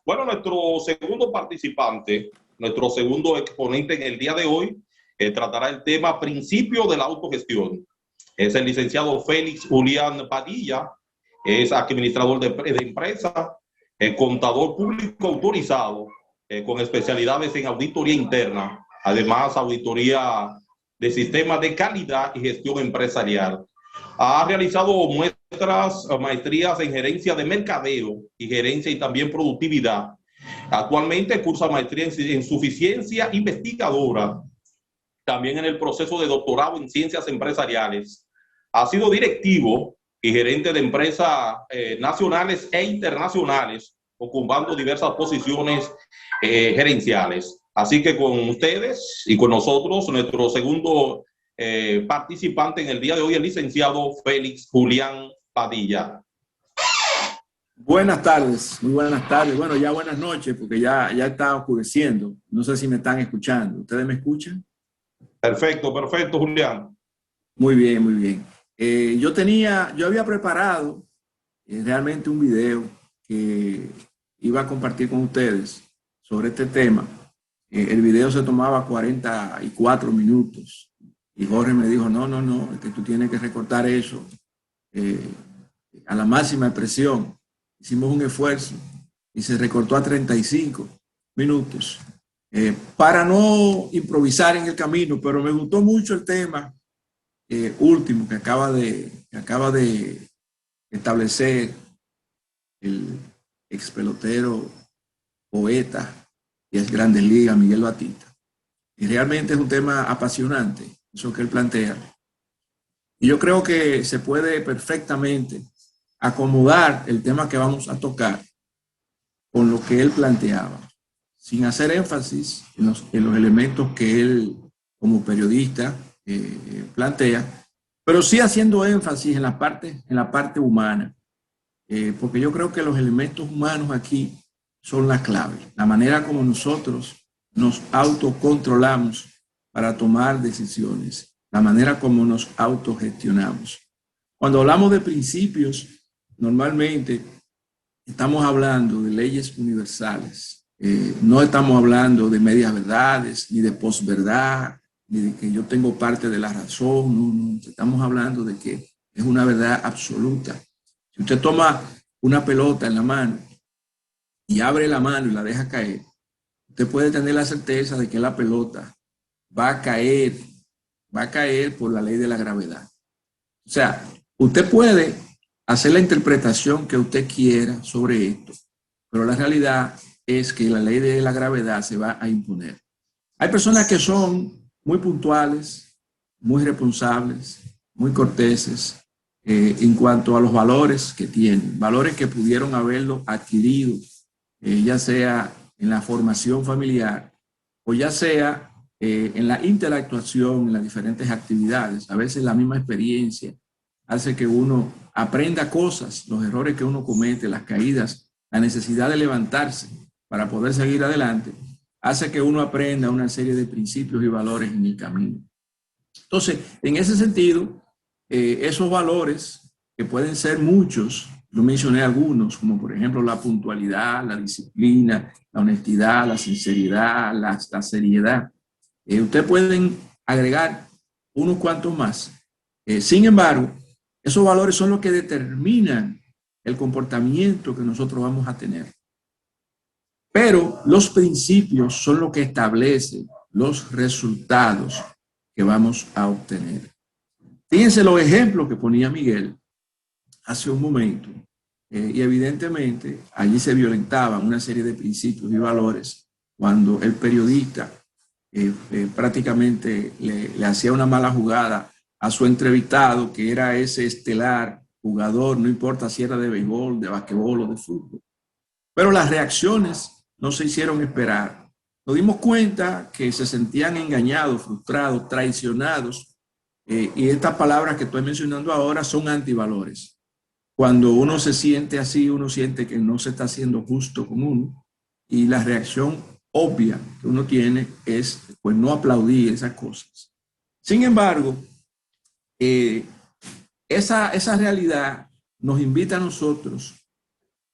Bueno, nuestro segundo participante, nuestro segundo exponente en el día de hoy, tratará el tema principio de la autogestión. Es el licenciado Félix Julián Padilla, es administrador de empresa, contador público autorizado, con especialidades en auditoría interna, además auditoría de sistemas de calidad y gestión empresarial. Ha realizado maestrías en gerencia de mercadeo y gerencia y también productividad. Actualmente cursa maestría en suficiencia investigadora, también en el proceso de doctorado en ciencias empresariales. Ha sido directivo y gerente de empresas nacionales e internacionales, ocupando diversas posiciones gerenciales. Así que con ustedes y con nosotros, nuestro segundo participante en el día de hoy, el licenciado Félix Julián Padilla. Buenas tardes, muy buenas tardes. Bueno, ya buenas noches, porque ya está oscureciendo. No sé si me están escuchando. ¿Ustedes me escuchan? Perfecto, perfecto, Julián. Muy bien, muy bien. Yo había preparado realmente un video que iba a compartir con ustedes sobre este tema. El video se tomaba 44 minutos y Jorge me dijo, no, es que tú tienes que recortar eso a la máxima expresión. Hicimos un esfuerzo y se recortó a 35 minutos para no improvisar en el camino, pero me gustó mucho el tema último que acaba de establecer el ex pelotero, poeta y es Grandes Ligas, Miguel Batista. Y realmente es un tema apasionante, eso que él plantea. Y yo creo que se puede perfectamente acomodar el tema que vamos a tocar con lo que él planteaba, sin hacer énfasis en los elementos que él como periodista plantea, pero sí haciendo énfasis en la parte humana, porque yo creo que los elementos humanos aquí son la clave, la manera como nosotros nos autocontrolamos para tomar decisiones, la manera como nos autogestionamos. Cuando hablamos de principios, normalmente estamos hablando de leyes universales. No estamos hablando de medias verdades, ni de posverdad, ni de que yo tengo parte de la razón. No. Estamos hablando de que es una verdad absoluta. Si usted toma una pelota en la mano y abre la mano y la deja caer, usted puede tener la certeza de que la pelota va a caer por la ley de la gravedad. O sea, usted puede hacer la interpretación que usted quiera sobre esto, pero la realidad es que la ley de la gravedad se va a imponer. Hay personas que son muy puntuales, muy responsables, muy corteses en cuanto a los valores que tienen, valores que pudieron haberlo adquirido, ya sea en la formación familiar o ya sea en la interactuación, en las diferentes actividades. A veces la misma experiencia hace que uno aprenda cosas, los errores que uno comete, las caídas, la necesidad de levantarse para poder seguir adelante, hace que uno aprenda una serie de principios y valores en el camino. Entonces, en ese sentido, esos valores, que pueden ser muchos, yo mencioné algunos, como por ejemplo la puntualidad, la disciplina, la honestidad, la sinceridad, la seriedad. Ustedes pueden agregar unos cuantos más. Sin embargo, esos valores son los que determinan el comportamiento que nosotros vamos a tener. Pero los principios son los que establecen los resultados que vamos a obtener. Fíjense los ejemplos que ponía Miguel hace un momento. Y evidentemente allí se violentaban una serie de principios y valores cuando el periodista prácticamente le hacía una mala jugada a su entrevistado, que era ese estelar jugador, no importa si era de béisbol, de basquetbol o de fútbol. Pero las reacciones no se hicieron esperar. Nos dimos cuenta que se sentían engañados, frustrados, traicionados, y estas palabras que estoy mencionando ahora son antivalores. Cuando uno se siente así, uno siente que no se está haciendo justo con uno, y la reacción obvia que uno tiene es pues no aplaudir esas cosas. Sin embargo, esa realidad nos invita a nosotros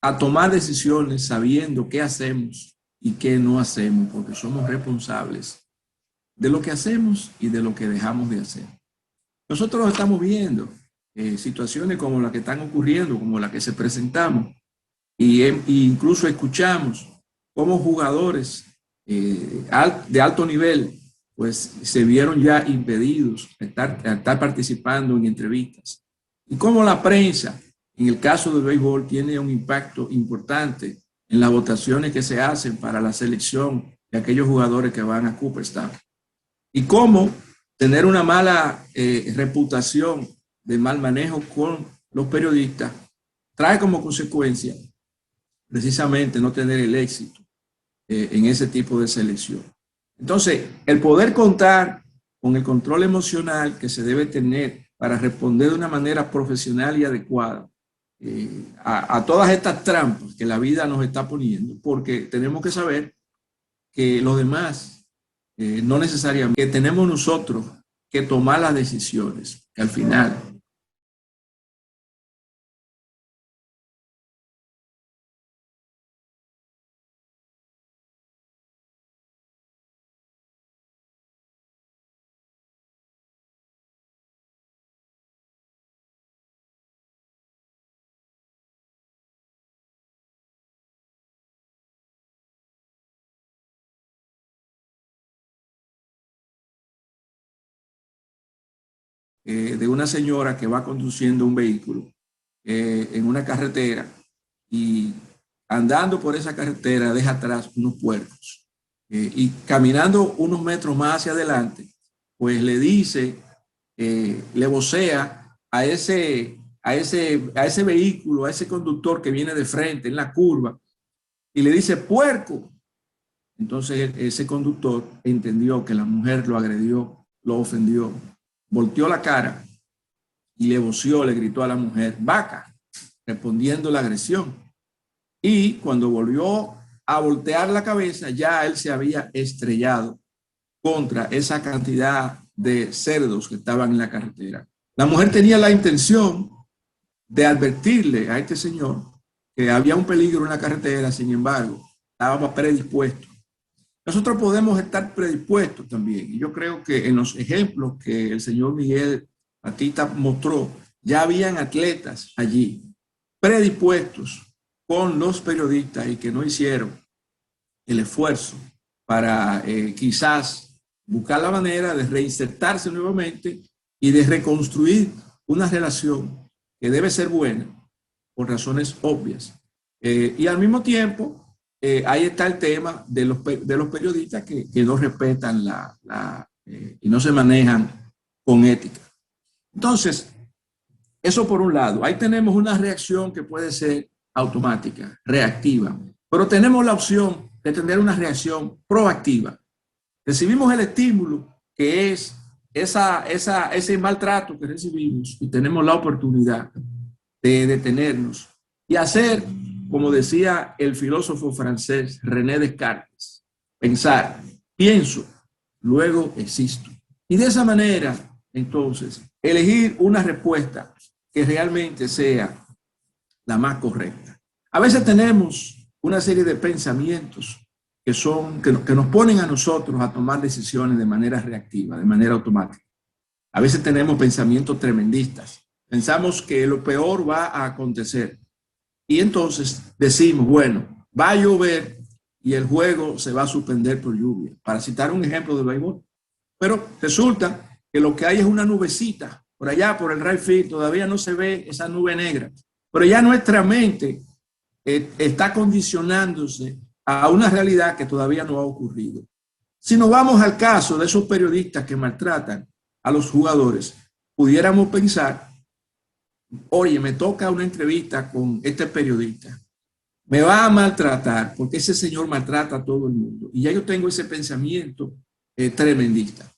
a tomar decisiones sabiendo qué hacemos y qué no hacemos, porque somos responsables de lo que hacemos y de lo que dejamos de hacer. Nosotros estamos viendo situaciones como las que están ocurriendo, como las que se presentamos, y incluso escuchamos cómo jugadores de alto nivel pues se vieron ya impedidos de estar participando en entrevistas. Y cómo la prensa, en el caso del béisbol, tiene un impacto importante en las votaciones que se hacen para la selección de aquellos jugadores que van a Cooperstown. Y cómo tener una mala reputación de mal manejo con los periodistas trae como consecuencia precisamente no tener el éxito en ese tipo de selección. Entonces, el poder contar con el control emocional que se debe tener para responder de una manera profesional y adecuada a todas estas trampas que la vida nos está poniendo, porque tenemos que saber que los demás no necesariamente, que tenemos nosotros que tomar las decisiones, que al final de una señora que va conduciendo un vehículo en una carretera y andando por esa carretera deja atrás unos puercos y caminando unos metros más hacia adelante, pues le dice, le vocea a ese vehículo, a ese conductor que viene de frente en la curva y le dice puerco. Entonces ese conductor entendió que la mujer lo agredió, lo ofendió, volteó la cara y le voció, le gritó a la mujer, vaca, respondiendo la agresión. Y cuando volvió a voltear la cabeza, ya él se había estrellado contra esa cantidad de cerdos que estaban en la carretera. La mujer tenía la intención de advertirle a este señor que había un peligro en la carretera, sin embargo, estaba predispuesto. Nosotros podemos estar predispuestos también. Y yo creo que en los ejemplos que el señor Miguel Batista mostró, ya habían atletas allí predispuestos con los periodistas y que no hicieron el esfuerzo para quizás buscar la manera de reinsertarse nuevamente y de reconstruir una relación que debe ser buena por razones obvias. Y al mismo tiempo, ahí está el tema de los periodistas que no respetan y no se manejan con ética. Entonces, eso por un lado. Ahí tenemos una reacción que puede ser automática, reactiva, pero tenemos la opción de tener una reacción proactiva. Recibimos el estímulo que es ese maltrato que recibimos y tenemos la oportunidad de detenernos y hacer, como decía el filósofo francés René Descartes, pensar, pienso, luego existo. Y de esa manera, entonces, elegir una respuesta que realmente sea la más correcta. A veces tenemos una serie de pensamientos que nos ponen a nosotros a tomar decisiones de manera reactiva, de manera automática. A veces tenemos pensamientos tremendistas. Pensamos que lo peor va a acontecer. Y entonces decimos, bueno, va a llover y el juego se va a suspender por lluvia, para citar un ejemplo del béisbol. Pero resulta que lo que hay es una nubecita. Por allá, por el right field, todavía no se ve esa nube negra. Pero ya nuestra mente está condicionándose a una realidad que todavía no ha ocurrido. Si nos vamos al caso de esos periodistas que maltratan a los jugadores, pudiéramos pensar, oye, me toca una entrevista con este periodista, me va a maltratar porque ese señor maltrata a todo el mundo. Y ya yo tengo ese pensamiento tremendista.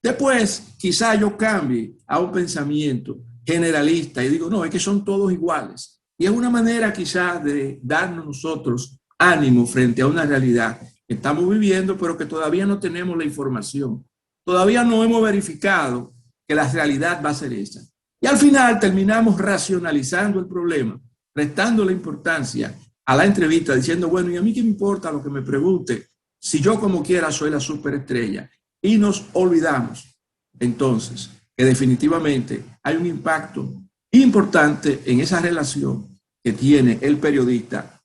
Después, quizá yo cambie a un pensamiento generalista y digo, no, es que son todos iguales. Y es una manera quizá de darnos nosotros ánimo frente a una realidad que estamos viviendo, pero que todavía no tenemos la información. Todavía no hemos verificado que la realidad va a ser esa. Y al final terminamos racionalizando el problema, restando la importancia a la entrevista diciendo, bueno, ¿y a mí qué me importa lo que me pregunte? Si yo como quiera soy la superestrella. Y nos olvidamos entonces que definitivamente hay un impacto importante en esa relación que tiene el periodista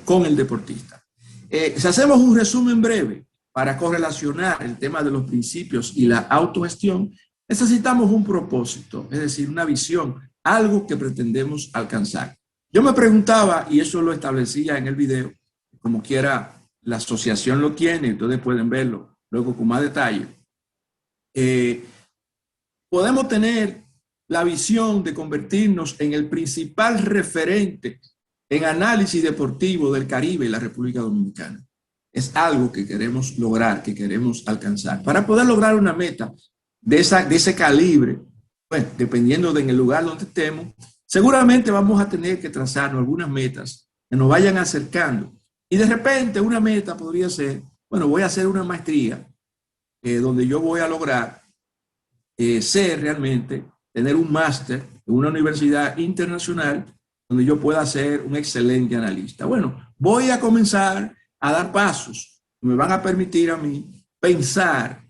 con el deportista. Si hacemos un resumen breve para correlacionar el tema de los principios y la autogestión, necesitamos un propósito, es decir, una visión, algo que pretendemos alcanzar. Yo me preguntaba, y eso lo establecía en el video, como quiera la asociación lo tiene, ustedes pueden verlo luego con más detalle. Podemos tener la visión de convertirnos en el principal referente en análisis deportivo del Caribe y la República Dominicana. Es algo que queremos lograr, que queremos alcanzar. Para poder lograr una meta de ese calibre, bueno, dependiendo de en el lugar donde estemos, seguramente vamos a tener que trazarnos algunas metas que nos vayan acercando. Y de repente una meta podría ser, bueno, voy a hacer una maestría donde yo voy a lograr ser realmente, tener un máster en una universidad internacional donde yo pueda ser un excelente analista. Bueno, voy a comenzar a dar pasos que me van a permitir a mí pensar,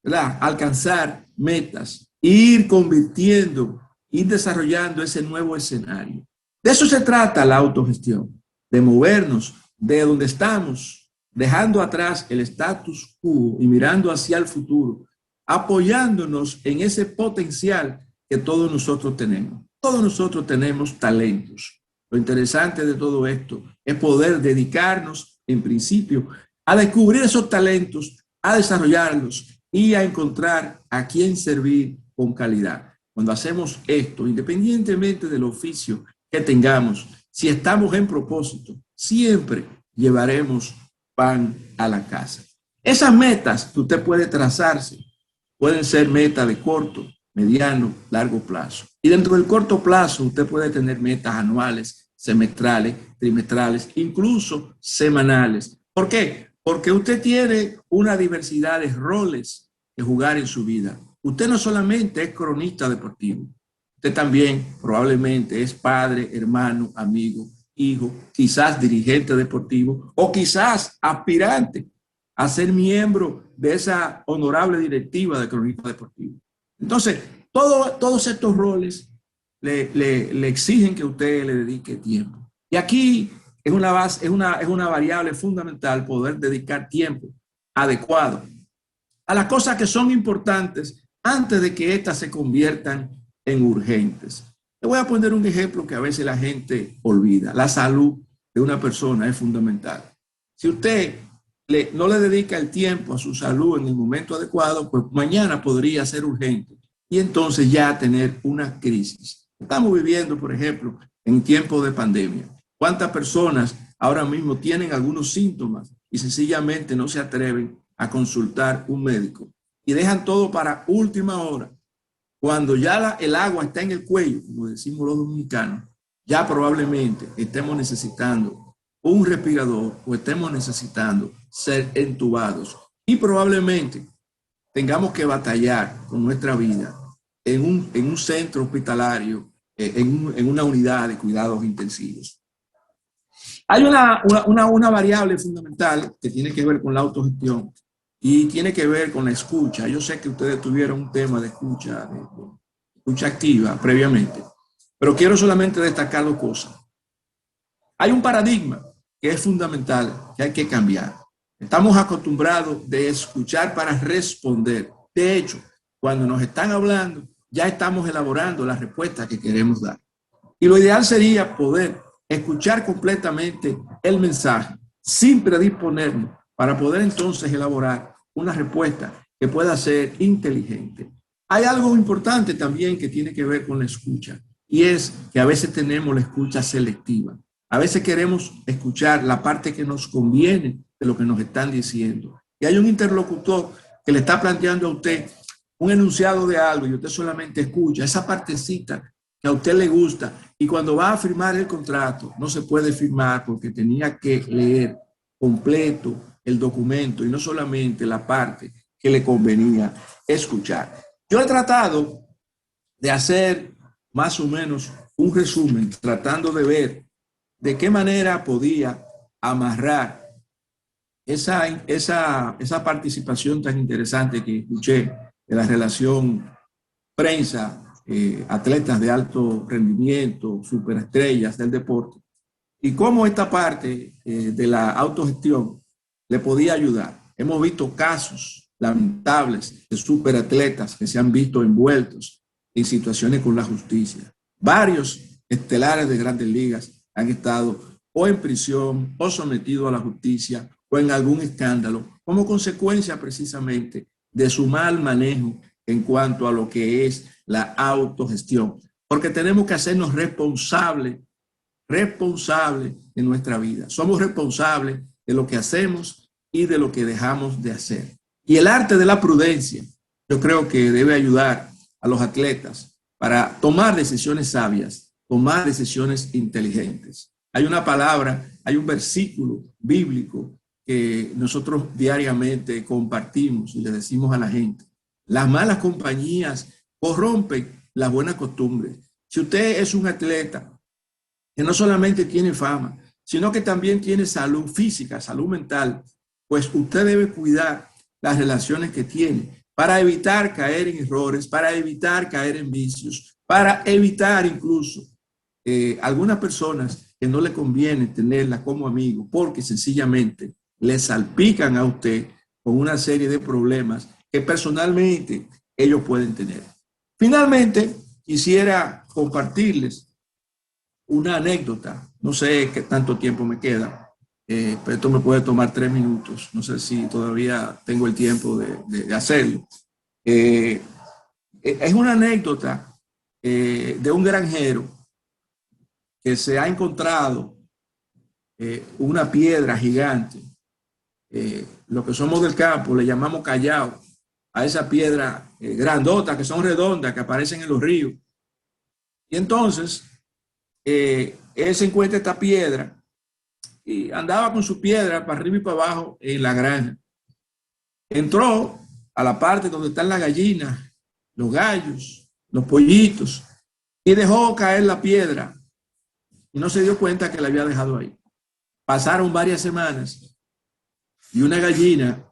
¿verdad? Alcanzar metas, ir convirtiendo, ir desarrollando ese nuevo escenario. De eso se trata la autogestión, de movernos de donde estamos, dejando atrás el status quo y mirando hacia el futuro, apoyándonos en ese potencial que todos nosotros tenemos. Todos nosotros tenemos talentos. Lo interesante de todo esto es poder dedicarnos, en principio, a descubrir esos talentos, a desarrollarlos y a encontrar a quién servir con calidad. Cuando hacemos esto, independientemente del oficio que tengamos, si estamos en propósito, siempre llevaremos pan a la casa. Esas metas que usted puede trazarse pueden ser metas de corto, mediano, largo plazo. Y dentro del corto plazo usted puede tener metas anuales, semestrales, trimestrales, incluso semanales. ¿Por qué? Porque usted tiene una diversidad de roles que jugar en su vida. Usted no solamente es cronista deportivo, usted también probablemente es padre, hermano, amigo, hijo, quizás dirigente deportivo o quizás aspirante a ser miembro de esa honorable directiva de cronista deportivo. Entonces, todos estos roles le exigen que usted le dedique tiempo. Y aquí es una variable fundamental poder dedicar tiempo adecuado a las cosas que son importantes antes de que éstas se conviertan en urgentes. Le voy a poner un ejemplo que a veces la gente olvida. La salud de una persona es fundamental. Si usted no le dedica el tiempo a su salud en el momento adecuado, pues mañana podría ser urgente y entonces ya tener una crisis. Estamos viviendo, por ejemplo, en tiempo de pandemia. ¿Cuántas personas ahora mismo tienen algunos síntomas y sencillamente no se atreven a consultar un médico y dejan todo para última hora? Cuando ya el agua está en el cuello, como decimos los dominicanos, ya probablemente estemos necesitando un respirador o estemos necesitando ser entubados y probablemente tengamos que batallar con nuestra vida en un centro hospitalario, en una unidad de cuidados intensivos. Hay una variable fundamental que tiene que ver con la autogestión y tiene que ver con la escucha. Yo sé que ustedes tuvieron un tema de escucha activa previamente, pero quiero solamente destacar dos cosas. Hay un paradigma que es fundamental, que hay que cambiar. Estamos acostumbrados de escuchar para responder. De hecho, cuando nos están hablando, ya estamos elaborando la respuesta que queremos dar. Y lo ideal sería poder escuchar completamente el mensaje sin predisponernos para poder entonces elaborar una respuesta que pueda ser inteligente. Hay algo importante también que tiene que ver con la escucha y es que a veces tenemos la escucha selectiva. A veces queremos escuchar la parte que nos conviene de lo que nos están diciendo. Y hay un interlocutor que le está planteando a usted un enunciado de algo y usted solamente escucha esa partecita que a usted le gusta y cuando va a firmar el contrato no se puede firmar porque tenía que leer completo el documento y no solamente la parte que le convenía escuchar. Yo he tratado de hacer más o menos un resumen, tratando de ver de qué manera podía amarrar esa participación tan interesante que escuché de la relación prensa, atletas de alto rendimiento, superestrellas del deporte, y cómo esta parte de la autogestión le podía ayudar. Hemos visto casos lamentables de superatletas que se han visto envueltos en situaciones con la justicia. Varios estelares de grandes ligas han estado o en prisión o sometidos a la justicia o en algún escándalo como consecuencia precisamente de su mal manejo en cuanto a lo que es la autogestión. Porque tenemos que hacernos responsables de nuestra vida. Somos responsables de lo que hacemos y de lo que dejamos de hacer. Y el arte de la prudencia, yo creo que debe ayudar a los atletas para tomar decisiones sabias, tomar decisiones inteligentes. Hay una palabra, hay un versículo bíblico que nosotros diariamente compartimos y le decimos a la gente. Las malas compañías corrompen las buenas costumbres. Si usted es un atleta que no solamente tiene fama, sino que también tiene salud física, salud mental, pues usted debe cuidar las relaciones que tiene para evitar caer en errores, para evitar caer en vicios, para evitar incluso algunas personas que no le conviene tenerlas como amigo porque sencillamente le salpican a usted con una serie de problemas que personalmente ellos pueden tener. Finalmente, quisiera compartirles una anécdota. No sé qué tanto tiempo me queda, pero esto me puede tomar 3 minutos. No sé si todavía tengo el tiempo de hacerlo. Es una anécdota de un granjero que se ha encontrado una piedra gigante. Lo que somos del campo le llamamos callao a esa piedra grandota que son redondas que aparecen en los ríos. Y entonces él se encuentra esta piedra y andaba con su piedra para arriba y para abajo en la granja. Entró a la parte donde están las gallinas, los gallos, los pollitos y dejó caer la piedra y no se dio cuenta que la había dejado ahí. Pasaron varias semanas y una gallina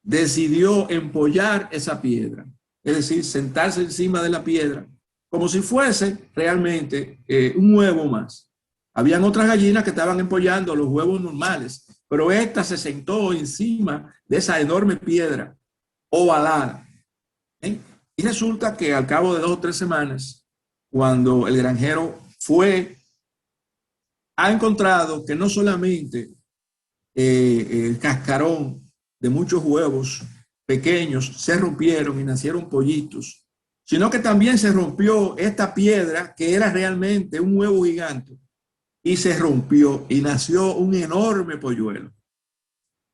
decidió empollar esa piedra, es decir, sentarse encima de la piedra como si fuese realmente un huevo más. Habían otras gallinas que estaban empollando los huevos normales, pero esta se sentó encima de esa enorme piedra ovalada. Y resulta que al cabo de 2 o 3 semanas, cuando el granjero ha encontrado que no solamente el cascarón de muchos huevos pequeños se rompieron y nacieron pollitos, sino que también se rompió esta piedra que era realmente un huevo gigante y se rompió y nació un enorme polluelo.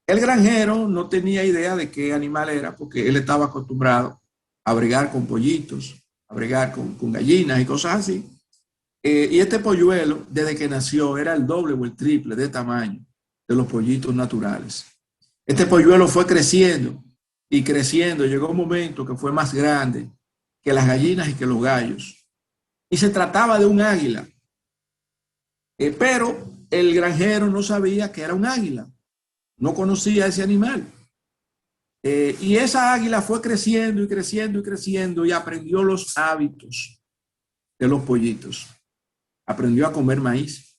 El granjero no tenía idea de qué animal era porque él estaba acostumbrado a bregar con pollitos, a bregar con gallinas y cosas así. Y este polluelo, desde que nació, era el doble o el triple de tamaño de los pollitos naturales. Este polluelo fue creciendo y creciendo. Llegó un momento que fue más grande que las gallinas y que los gallos. Y se trataba de un águila. Pero el granjero no sabía que era un águila. No conocía ese animal. Y esa águila fue creciendo y creciendo y creciendo y aprendió los hábitos de los pollitos. Aprendió a comer maíz.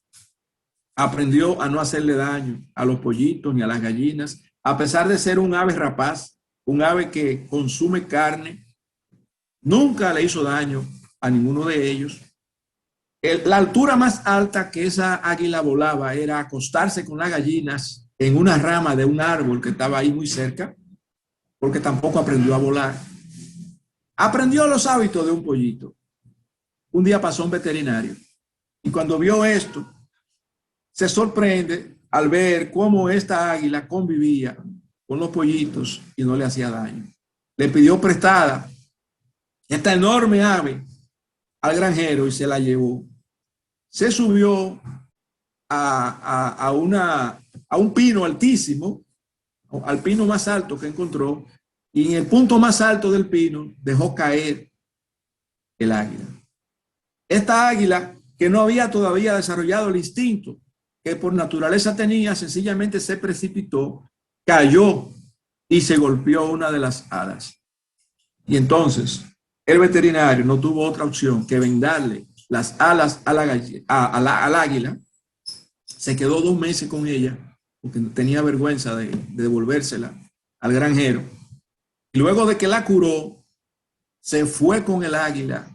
Aprendió a no hacerle daño a los pollitos ni a las gallinas, a pesar de ser un ave rapaz, un ave que consume carne. Nunca le hizo daño a ninguno de ellos. La altura más alta que esa águila volaba era acostarse con las gallinas en una rama de un árbol que estaba ahí muy cerca, porque tampoco aprendió a volar. Aprendió los hábitos de un pollito. Un día pasó un veterinario y cuando vio esto, se sorprende al ver cómo esta águila convivía con los pollitos y no le hacía daño. Le pidió prestada esta enorme ave al granjero y se la llevó. Se subió a un pino altísimo, al pino más alto que encontró, y en el punto más alto del pino dejó caer el águila. Esta águila, que no había todavía desarrollado el instinto que por naturaleza tenía, sencillamente se precipitó, cayó y se golpeó una de las alas. Y entonces el veterinario no tuvo otra opción que vendarle las alas al águila. Se quedó 2 meses con ella porque tenía vergüenza de devolvérsela al granjero. Y luego de que la curó, se fue con el águila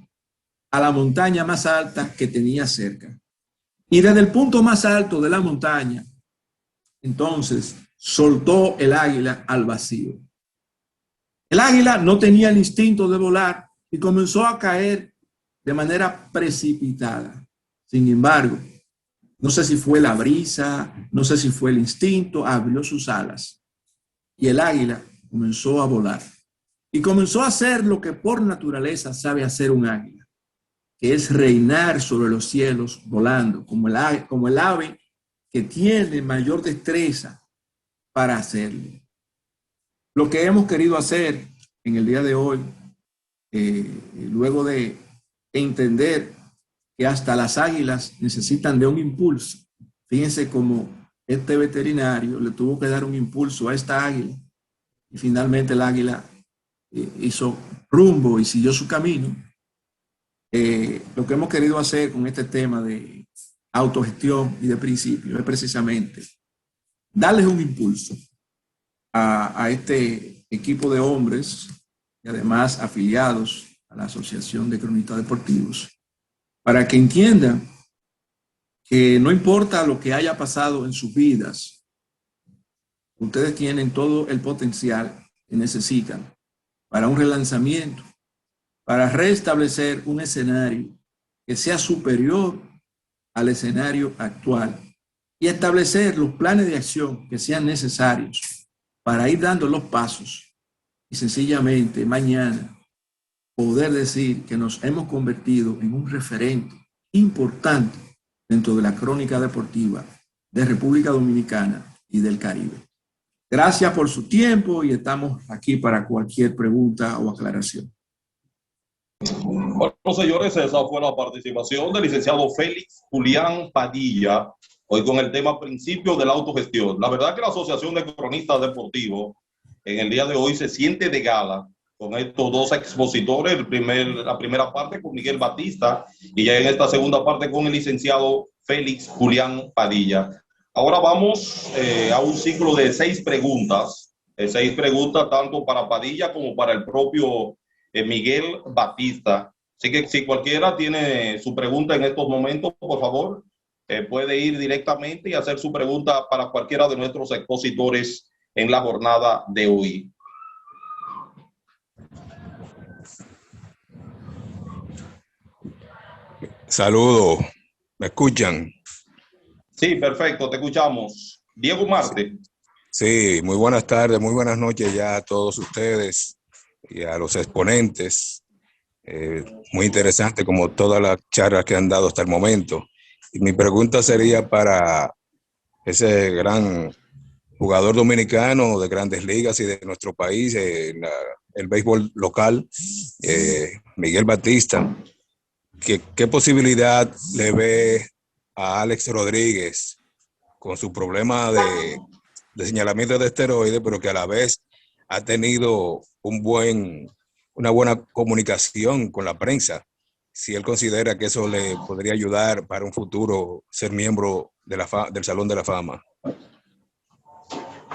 a la montaña más alta que tenía cerca. Y desde el punto más alto de la montaña, entonces soltó el águila al vacío. El águila no tenía el instinto de volar y comenzó a caer de manera precipitada. Sin embargo, no sé si fue la brisa, no sé si fue el instinto, abrió sus alas y el águila comenzó a volar. Y comenzó a hacer lo que por naturaleza sabe hacer un águila, que es reinar sobre los cielos volando, como el ave que tiene mayor destreza para hacerlo. Lo que hemos querido hacer en el día de hoy, luego de entender que hasta las águilas necesitan de un impulso. Fíjense cómo este veterinario le tuvo que dar un impulso a esta águila y finalmente el águila hizo rumbo y siguió su camino. Lo que hemos querido hacer con este tema de autogestión y de principio es precisamente darles un impulso a este equipo de hombres y además afiliados a la Asociación de Cronistas Deportivos, para que entiendan que no importa lo que haya pasado en sus vidas, ustedes tienen todo el potencial que necesitan para un relanzamiento, para restablecer un escenario que sea superior al escenario actual y establecer los planes de acción que sean necesarios para ir dando los pasos y sencillamente mañana poder decir que nos hemos convertido en un referente importante dentro de la crónica deportiva de República Dominicana y del Caribe. Gracias por su tiempo y estamos aquí para cualquier pregunta o aclaración. Bueno, señores, esa fue la participación del licenciado Félix Julián Padilla, hoy con el tema principio de la autogestión. La verdad que la Asociación de Cronistas Deportivos en el día de hoy se siente de gala con estos dos expositores, la primera parte con Miguel Batista y ya en esta segunda parte con el licenciado Félix Julián Padilla. Ahora vamos a un ciclo de 6 preguntas, tanto para Padilla como para el propio Miguel Batista. Así que si cualquiera tiene su pregunta en estos momentos, por favor, puede ir directamente y hacer su pregunta para cualquiera de nuestros expositores en la jornada de hoy. Saludos, ¿me escuchan? Sí, perfecto, te escuchamos. Diego Marte. Sí, muy buenas tardes, muy buenas noches ya a todos ustedes y a los exponentes. Muy interesante como todas las charlas que han dado hasta el momento. Y mi pregunta sería para ese gran jugador dominicano de grandes ligas y de nuestro país, el béisbol local, Miguel Batista. ¿Qué posibilidad le ve a Alex Rodríguez con su problema de señalamiento de esteroides, pero que a la vez ha tenido una buena comunicación con la prensa? Si él considera que eso le podría ayudar para un futuro ser miembro del Salón de la Fama.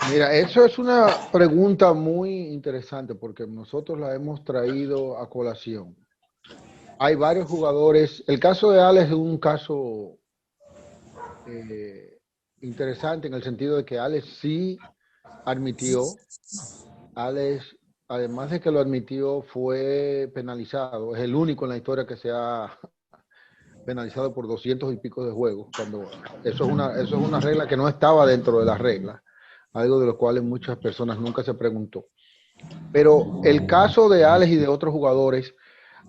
Mira, eso es una pregunta muy interesante porque nosotros la hemos traído a colación. Hay varios jugadores. El caso de Alex es un caso interesante en el sentido de que Alex sí admitió. Alex, además de que lo admitió, fue penalizado. Es el único en la historia que se ha penalizado por 200 y pico de juegos. Cuando eso es una regla que no estaba dentro de las reglas, algo de lo cual muchas personas nunca se preguntó. Pero el caso de Alex y de otros jugadores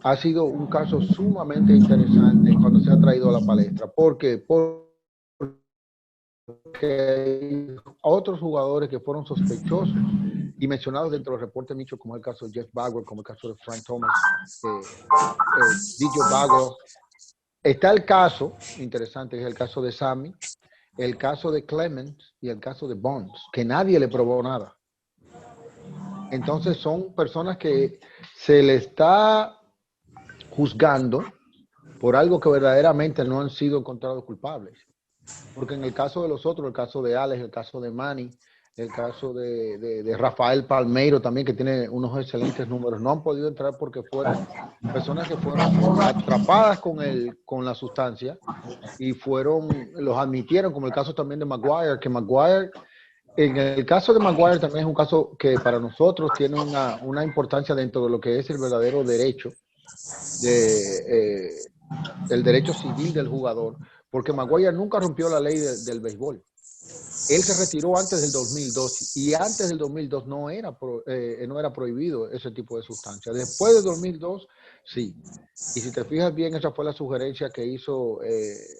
ha sido un caso sumamente interesante cuando se ha traído a la palestra. ¿Por qué? Porque hay otros jugadores que fueron sospechosos y mencionados dentro del reporte Micho, como el caso de Jeff Bagwell, como el caso de Frank Thomas, DJ Bagwell. Está el caso interesante, que es el caso de Sammy, el caso de Clemens y el caso de Bonds, que nadie le probó nada. Entonces son personas que se le está juzgando por algo que verdaderamente no han sido encontrados culpables. Porque en el caso de los otros, el caso de Alex, el caso de Manny, el caso de Rafael Palmeiro también, que tiene unos excelentes números, no han podido entrar porque fueron personas que fueron atrapadas con la sustancia y los admitieron, como el caso también de Maguire, que Maguire, en el caso de Maguire también es un caso que para nosotros tiene una importancia dentro de lo que es el verdadero derecho, el derecho civil del jugador, porque Maguire nunca rompió la ley del béisbol. Él se retiró antes del 2002 y antes del 2002 no era prohibido ese tipo de sustancias. Después del 2002, sí. Y si te fijas bien, esa fue la sugerencia que hizo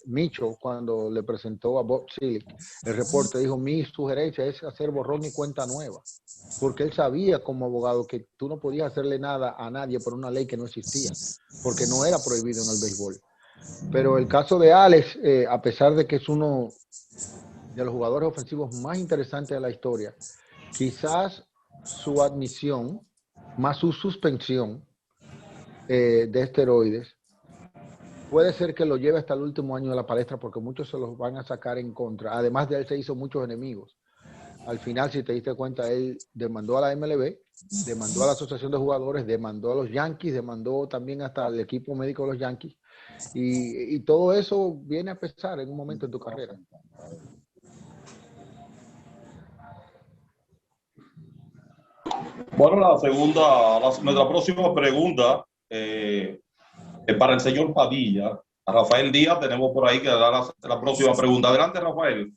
Mitchell cuando le presentó a Bob Selig el reporte. Dijo, mi sugerencia es hacer borrón y cuenta nueva. Porque él sabía como abogado que tú no podías hacerle nada a nadie por una ley que no existía, porque no era prohibido en el béisbol. Pero el caso de Alex, a pesar de que es uno de los jugadores ofensivos más interesantes de la historia, quizás su admisión, más su suspensión de esteroides, puede ser que lo lleve hasta el último año de la palestra, porque muchos se los van a sacar en contra. Además de él se hizo muchos enemigos. Al final, si te diste cuenta, él demandó a la MLB, demandó a la Asociación de Jugadores, demandó a los Yankees, demandó también hasta el equipo médico de los Yankees. Y todo eso viene a pesar en un momento en tu carrera. Bueno, nuestra próxima pregunta es para el señor Padilla. A Rafael Díaz tenemos por ahí que dar la próxima pregunta. Adelante, Rafael.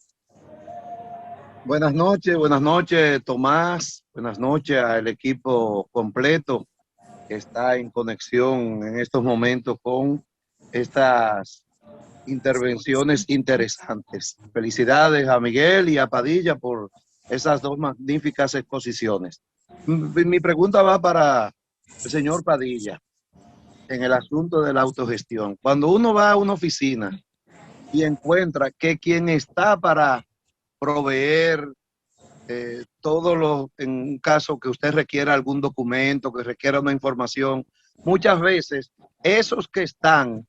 Buenas noches, Tomás. Buenas noches al equipo completo que está en conexión en estos momentos con estas intervenciones interesantes. Felicidades a Miguel y a Padilla por esas dos magníficas exposiciones. Mi pregunta va para el señor Padilla en el asunto de la autogestión. Cuando uno va a una oficina y encuentra que quien está para proveer en un caso que usted requiera algún documento, que requiera una información, muchas veces esos que están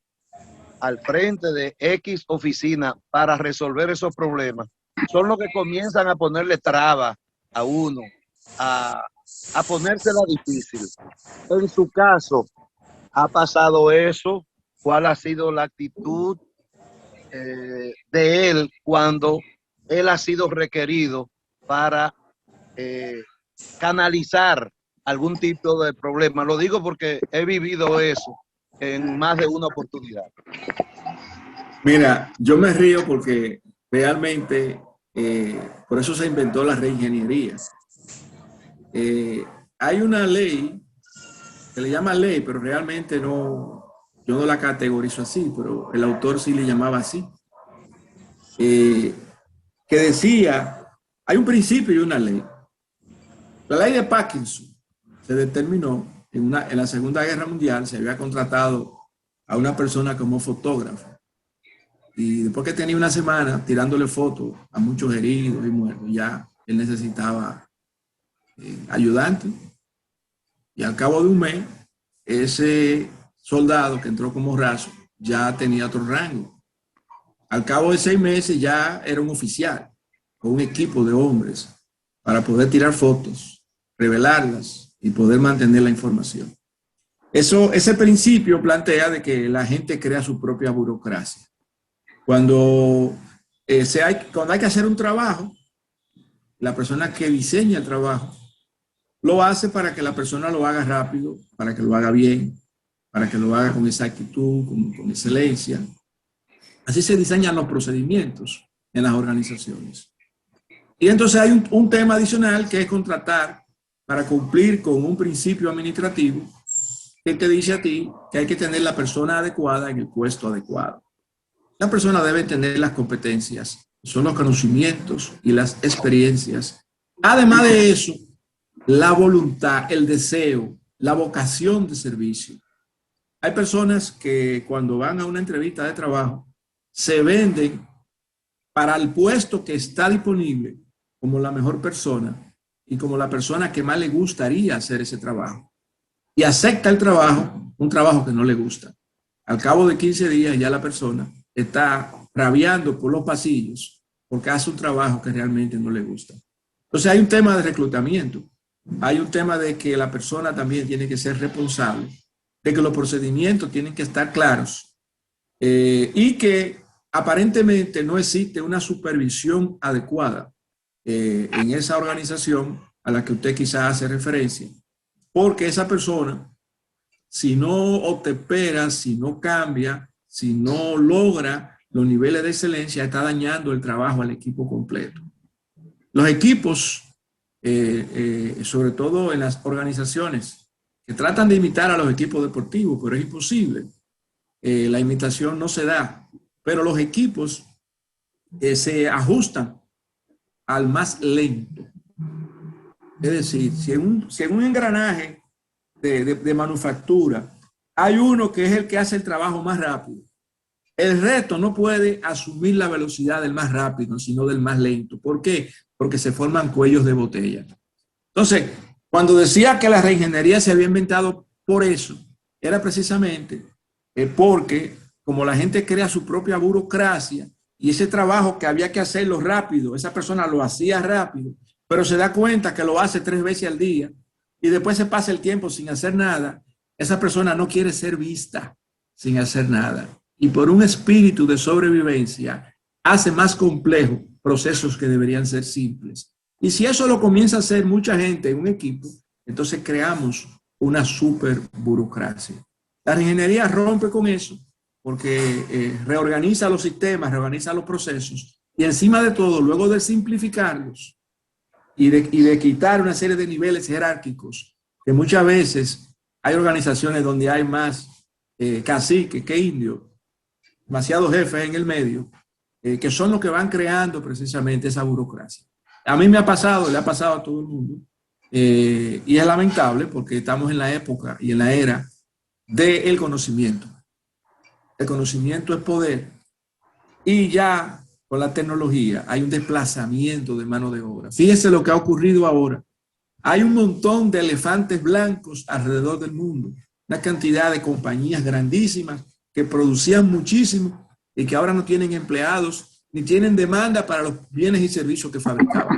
al frente de X oficina para resolver esos problemas son los que comienzan a ponerle trabas a uno, a ponérsela difícil. En su caso, ¿ha pasado eso? ¿Cuál ha sido la actitud de él cuando él ha sido requerido para canalizar algún tipo de problema? Lo digo porque he vivido eso en más de una oportunidad. Mira, yo me río porque realmente por eso se inventó la reingeniería. Hay una ley que le llama ley, pero realmente no, yo no la categorizo así, pero el autor sí le llamaba así. Que decía, hay un principio y una ley. La ley de Parkinson se determinó en la Segunda Guerra Mundial, se había contratado a una persona como fotógrafo. Y después que tenía una semana tirándole fotos a muchos heridos y muertos, ya él necesitaba ayudante. Y al cabo de un mes, ese soldado que entró como raso ya tenía otro rango. Al cabo de 6 meses ya era un oficial con un equipo de hombres para poder tirar fotos, revelarlas y poder mantener la información. Ese principio plantea de que la gente crea su propia burocracia. Cuando hay que hacer un trabajo, la persona que diseña el trabajo lo hace para que la persona lo haga rápido, para que lo haga bien, para que lo haga con exactitud, con excelencia. Así se diseñan los procedimientos en las organizaciones. Y entonces hay un tema adicional que es contratar para cumplir con un principio administrativo que te dice a ti que hay que tener la persona adecuada en el puesto adecuado. La persona debe tener las competencias, son los conocimientos y las experiencias. Además de eso, la voluntad, el deseo, la vocación de servicio. Hay personas que cuando van a una entrevista de trabajo se venden para el puesto que está disponible como la mejor persona y como la persona que más le gustaría hacer ese trabajo. Y acepta el trabajo, un trabajo que no le gusta. Al cabo de 15 días ya la persona está rabiando por los pasillos porque hace un trabajo que realmente no le gusta. Entonces hay un tema de reclutamiento, hay un tema de que la persona también tiene que ser responsable, de que los procedimientos tienen que estar claros y que aparentemente no existe una supervisión adecuada en esa organización a la que usted quizás hace referencia, porque esa persona, si no opera, si no cambia, si no logra los niveles de excelencia, está dañando el trabajo al equipo completo. Los equipos, sobre todo en las organizaciones que tratan de imitar a los equipos deportivos, pero es imposible. La imitación no se da, pero los equipos se ajustan al más lento. Es decir, si en un engranaje de manufactura hay uno que es el que hace el trabajo más rápido, el resto no puede asumir la velocidad del más rápido, sino del más lento. ¿Por qué? Porque se forman cuellos de botella. Entonces, cuando decía que la reingeniería se había inventado por eso, era precisamente porque como la gente crea su propia burocracia y ese trabajo que había que hacerlo rápido, esa persona lo hacía rápido, pero se da cuenta que lo hace 3 veces al día y después se pasa el tiempo sin hacer nada, esa persona no quiere ser vista sin hacer nada. Y por un espíritu de sobrevivencia hace más complejos procesos que deberían ser simples. Y si eso lo comienza a hacer mucha gente en un equipo, entonces creamos una super burocracia. La ingeniería rompe con eso porque reorganiza los sistemas, reorganiza los procesos y encima de todo, luego de simplificarlos y de quitar una serie de niveles jerárquicos, que muchas veces hay organizaciones donde hay más caciques que indios, demasiados jefes en el medio, que son los que van creando precisamente esa burocracia. A mí me ha pasado, le ha pasado a todo el mundo, y es lamentable porque estamos en la época y en la era del conocimiento. El conocimiento es poder y ya con la tecnología hay un desplazamiento de mano de obra. Fíjense lo que ha ocurrido ahora. Hay un montón de elefantes blancos alrededor del mundo, una cantidad de compañías grandísimas que producían muchísimo y que ahora no tienen empleados ni tienen demanda para los bienes y servicios que fabricaban.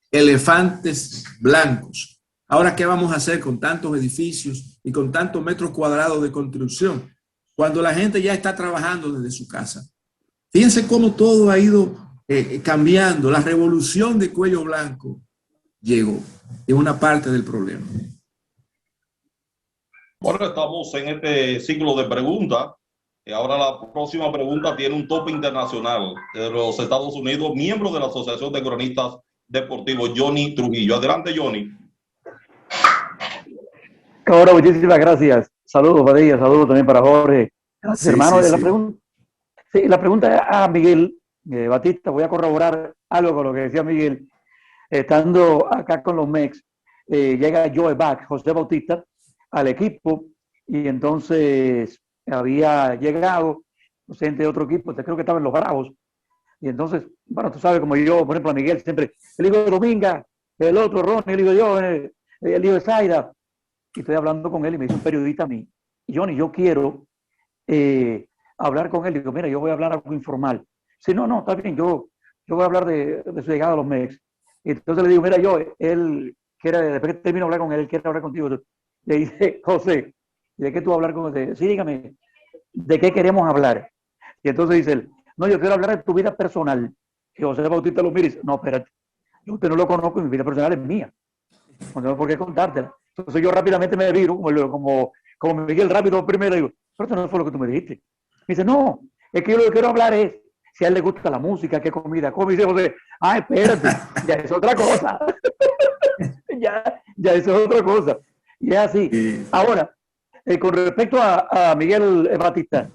Elefantes blancos. Ahora, ¿qué vamos a hacer con tantos edificios y con tantos metros cuadrados de construcción cuando la gente ya está trabajando desde su casa? Fíjense cómo todo ha ido cambiando. La revolución de cuello blanco llegó en una parte del problema. Bueno, estamos en este ciclo de preguntas. Ahora la próxima pregunta tiene un tope internacional de los Estados Unidos, miembro de la Asociación de Cronistas Deportivos, Johnny Trujillo. Adelante, Johnny. Ahora, muchísimas gracias. Saludos, Padilla, saludos también para Jorge. Sí, Hermano, sí, la pregunta a Miguel Batista, voy a corroborar algo con lo que decía Miguel. Estando acá con los Mex, llega Joe Bach, José Bautista, al equipo y entonces había llegado gente de otro equipo, creo que estaban los Bravos, y entonces, bueno, tú sabes, como yo, por ejemplo, a Miguel siempre, el hijo de Dominga, el otro Ronnie, el hijo de yo, el hijo de Zaida, y estoy hablando con él y me dice un periodista a mí, Johnny, yo quiero hablar con él, y digo, mira, yo voy a hablar algo informal. Sí, no, está bien, yo voy a hablar de su llegada a los Mex. Y entonces le digo, mira, él quiere, después que termino de hablar con él quiere hablar contigo. Le dice, José, ¿de qué tú vas a hablar con él? Sí, dígame, ¿de qué queremos hablar? Y entonces dice él, no, yo quiero hablar de tu vida personal. Y José Bautista lo mira y dice, no, espérate, yo usted no lo conozco y mi vida personal es mía. No tengo por qué contártela. Entonces yo rápidamente me viro, como Miguel rápido primero, y digo, pero eso no fue lo que tú me dijiste. Me dice, no, es que yo lo que quiero hablar es si a él le gusta la música, qué comida come. Y dice José, espérate, ya es otra cosa. ya eso es otra cosa. Y es así. Ahora, con respecto a Miguel Batista,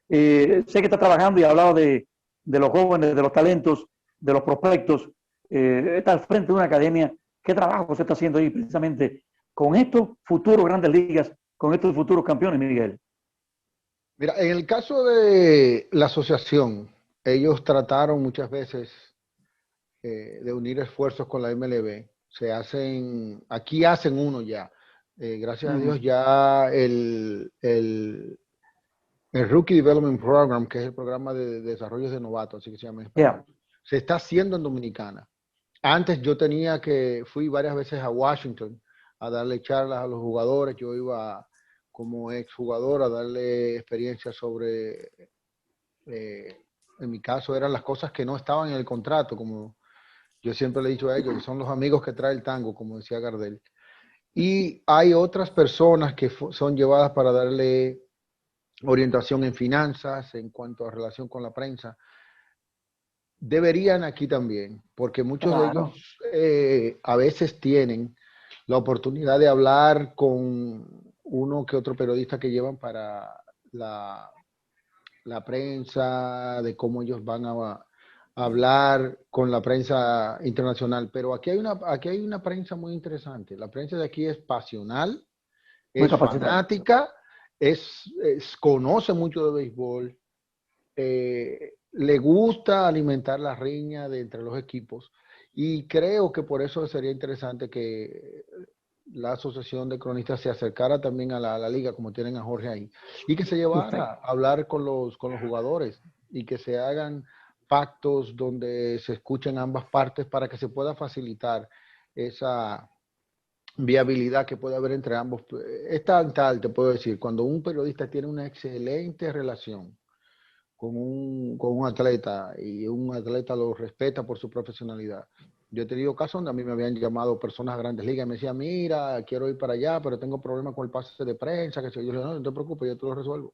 sé que está trabajando y ha hablado de los jóvenes, de los talentos, de los prospectos. Está al frente de una academia. ¿Qué trabajo se está haciendo ahí precisamente con estos futuros grandes ligas, con estos futuros campeones, Miguel? Mira, en el caso de la asociación, ellos trataron muchas veces de unir esfuerzos con la MLB. Aquí hacen uno ya. Gracias a Dios ya el Rookie Development Program, que es el programa de desarrollo de novatos, así que se llama en español, se está haciendo en Dominicana. Antes yo fui varias veces a Washington a darle charlas a los jugadores. Yo iba como exjugador a darle experiencia sobre, en mi caso eran las cosas que no estaban en el contrato, como yo siempre le he dicho a ellos, que son los amigos que trae el tango, como decía Gardel. Y hay otras personas que son llevadas para darle orientación en finanzas, en cuanto a relación con la prensa. Deberían aquí también, porque muchos de ellos a veces tienen la oportunidad de hablar con uno que otro periodista que llevan para la prensa, de cómo ellos van a hablar con la prensa internacional. Pero aquí hay una prensa muy interesante. La prensa de aquí es pasional, es fanática, conoce mucho de béisbol, le gusta alimentar la riña de entre los equipos, y creo que por eso sería interesante que la Asociación de Cronistas se acercara también a la liga, como tienen a Jorge ahí, y que se llevara a hablar con los jugadores y que se hagan pactos donde se escuchen ambas partes para que se pueda facilitar esa viabilidad que puede haber entre ambos. Es tal, te puedo decir, cuando un periodista tiene una excelente relación con un atleta y un atleta lo respeta por su profesionalidad. Yo he tenido casos donde a mí me habían llamado personas a Grandes Ligas y me decían, mira, quiero ir para allá, pero tengo problemas con el pase de prensa, que yo le dije, no te preocupes, yo te lo resuelvo.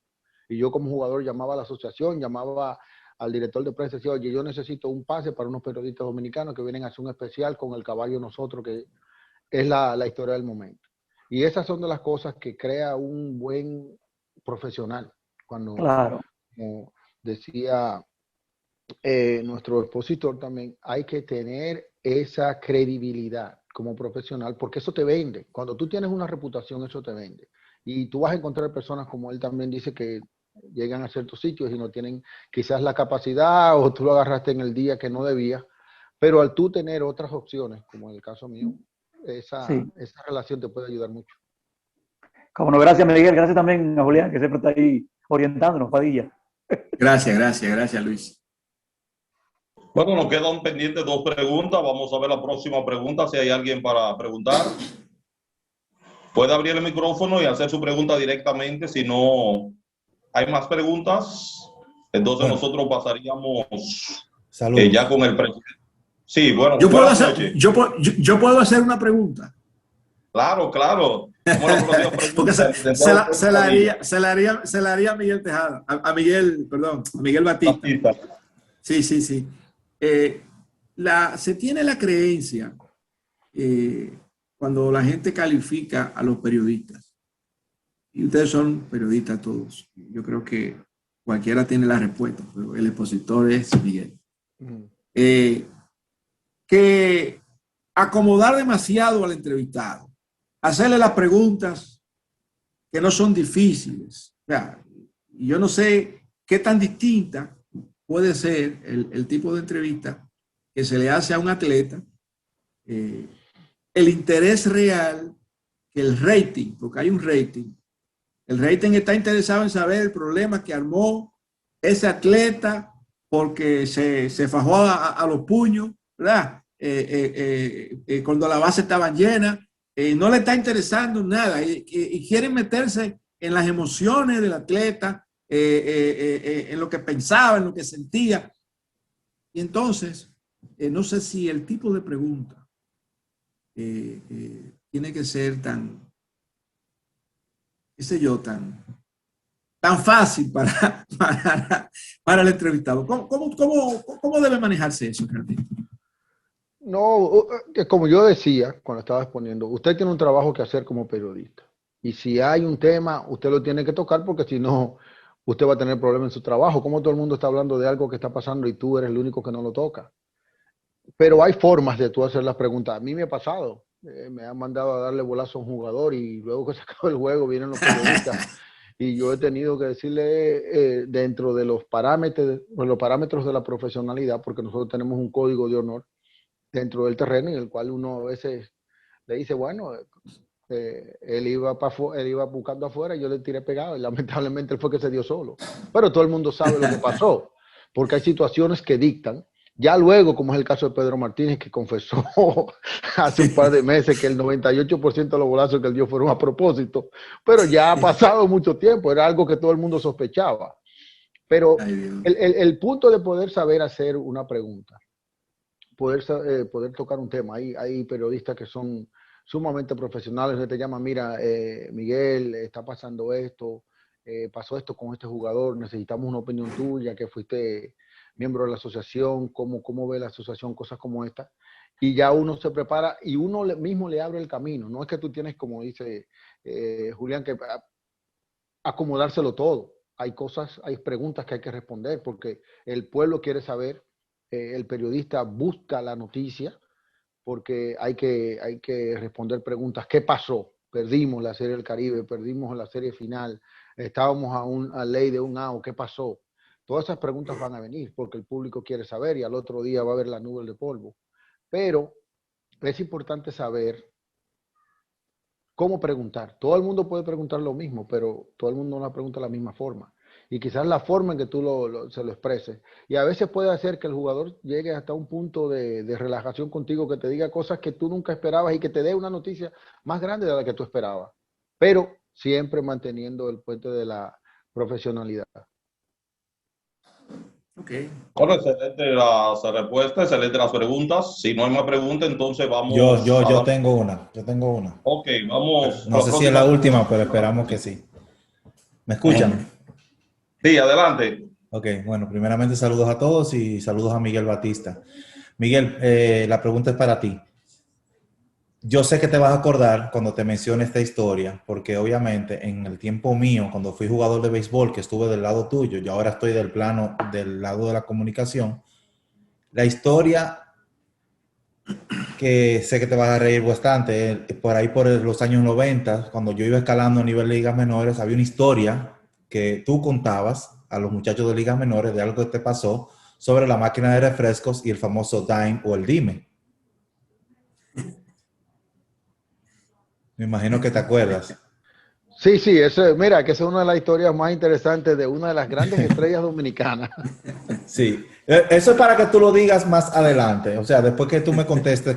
Y yo como jugador llamaba a la asociación, llamaba al director de prensa y decía, oye, yo necesito un pase para unos periodistas dominicanos que vienen a hacer un especial con el caballo nosotros, que es la historia del momento. Y esas son de las cosas que crea un buen profesional. Cuando, como decía nuestro expositor también, hay que tener esa credibilidad como profesional, porque eso te vende. Cuando tú tienes una reputación, eso te vende. Y tú vas a encontrar personas, como él también dice, que llegan a ciertos sitios y no tienen quizás la capacidad, o tú lo agarraste en el día que no debía, pero al tú tener otras opciones, como en el caso mío, esa relación te puede ayudar mucho. Como no, gracias Miguel, gracias también a Julián, que siempre está ahí orientándonos, Padilla. Gracias Luis. Bueno, nos quedan pendientes 2 preguntas. Vamos a ver la próxima pregunta, si hay alguien para preguntar. Puede abrir el micrófono y hacer su pregunta directamente. Si no hay más preguntas, entonces nosotros pasaríamos ya con el presidente. Sí, bueno. Yo puedo hacer una pregunta. Claro. Porque se la haría a Miguel Tejada, a Miguel Batista. Sí. Se tiene la creencia cuando la gente califica a los periodistas, y ustedes son periodistas todos, yo creo que cualquiera tiene la respuesta, pero el expositor es Miguel, que acomodar demasiado al entrevistado, hacerle las preguntas que no son difíciles. O sea, yo no sé qué tan distinta puede ser el tipo de entrevista que se le hace a un atleta, el interés real, que el rating, porque hay un rating. El rating está interesado en saber el problema que armó ese atleta porque se fajó a los puños, ¿verdad? Cuando la base estaba llena, no le está interesando nada y quieren meterse en las emociones del atleta, en lo que pensaba, en lo que sentía. Y entonces, no sé si el tipo de pregunta tiene que ser tan, qué sé yo, tan fácil para el entrevistado. ¿Cómo debe manejarse eso, Carlito? No, como yo decía cuando estaba exponiendo, usted tiene un trabajo que hacer como periodista. Y si hay un tema, usted lo tiene que tocar, porque si no, usted va a tener problemas en su trabajo. Como todo el mundo está hablando de algo que está pasando y tú eres el único que no lo toca. Pero hay formas de tú hacer las preguntas. A mí me ha pasado. Me han mandado a darle bolazo a un jugador y luego que se acaba el juego vienen los periodistas y yo he tenido que decirle dentro de los parámetros de la profesionalidad, porque nosotros tenemos un código de honor dentro del terreno en el cual uno a veces le dice, bueno, él iba buscando afuera y yo le tiré pegado y lamentablemente él fue que se dio solo. Pero todo el mundo sabe lo que pasó, porque hay situaciones que dictan. Ya luego, como es el caso de Pedro Martínez, que confesó hace un par de meses que el 98% de los golazos que él dio fueron a propósito, pero ya ha pasado mucho tiempo, era algo que todo el mundo sospechaba. Pero el punto de poder saber hacer una pregunta, poder tocar un tema, hay periodistas que son sumamente profesionales, que te llaman, mira, Miguel, está pasando esto, pasó esto con este jugador, necesitamos una opinión tuya, que fuiste miembro de la asociación, cómo ve la asociación, cosas como esta, y ya uno se prepara y uno mismo le abre el camino. No es que tú tienes, como dice Julián, que acomodárselo todo. Hay cosas, hay preguntas que hay que responder porque el pueblo quiere saber, el periodista busca la noticia porque hay que responder preguntas. ¿Qué pasó? Perdimos la Serie del Caribe, perdimos la serie final, estábamos a ley de un out, ¿qué pasó? Todas esas preguntas van a venir porque el público quiere saber y al otro día va a haber la nube de polvo. Pero es importante saber cómo preguntar. Todo el mundo puede preguntar lo mismo, pero todo el mundo no la pregunta de la misma forma. Y quizás la forma en que tú se lo expreses. Y a veces puede hacer que el jugador llegue hasta un punto de relajación contigo, que te diga cosas que tú nunca esperabas y que te dé una noticia más grande de la que tú esperabas. Pero siempre manteniendo el puente de la profesionalidad. Okay. Bueno, excelente las respuestas, excelente las preguntas. Si no hay más preguntas, entonces vamos Yo tengo una. Ok, vamos. No sé si es la última, pero esperamos que sí. ¿Me escuchan? Sí, adelante. Ok, bueno, primeramente saludos a todos y saludos a Miguel Batista. Miguel, la pregunta es para ti. Yo sé que te vas a acordar cuando te mencione esta historia, porque obviamente en el tiempo mío, cuando fui jugador de béisbol, que estuve del lado tuyo, y ahora estoy del lado de la comunicación, la historia que sé que te vas a reír bastante, por ahí por los años 90, cuando yo iba escalando a nivel de ligas menores, había una historia que tú contabas a los muchachos de ligas menores de algo que te pasó sobre la máquina de refrescos y el famoso dime o el dime. Me imagino que te acuerdas. Sí, mira, que esa es una de las historias más interesantes de una de las grandes estrellas dominicanas. Sí, eso es para que tú lo digas más adelante, o sea, después que tú me contestes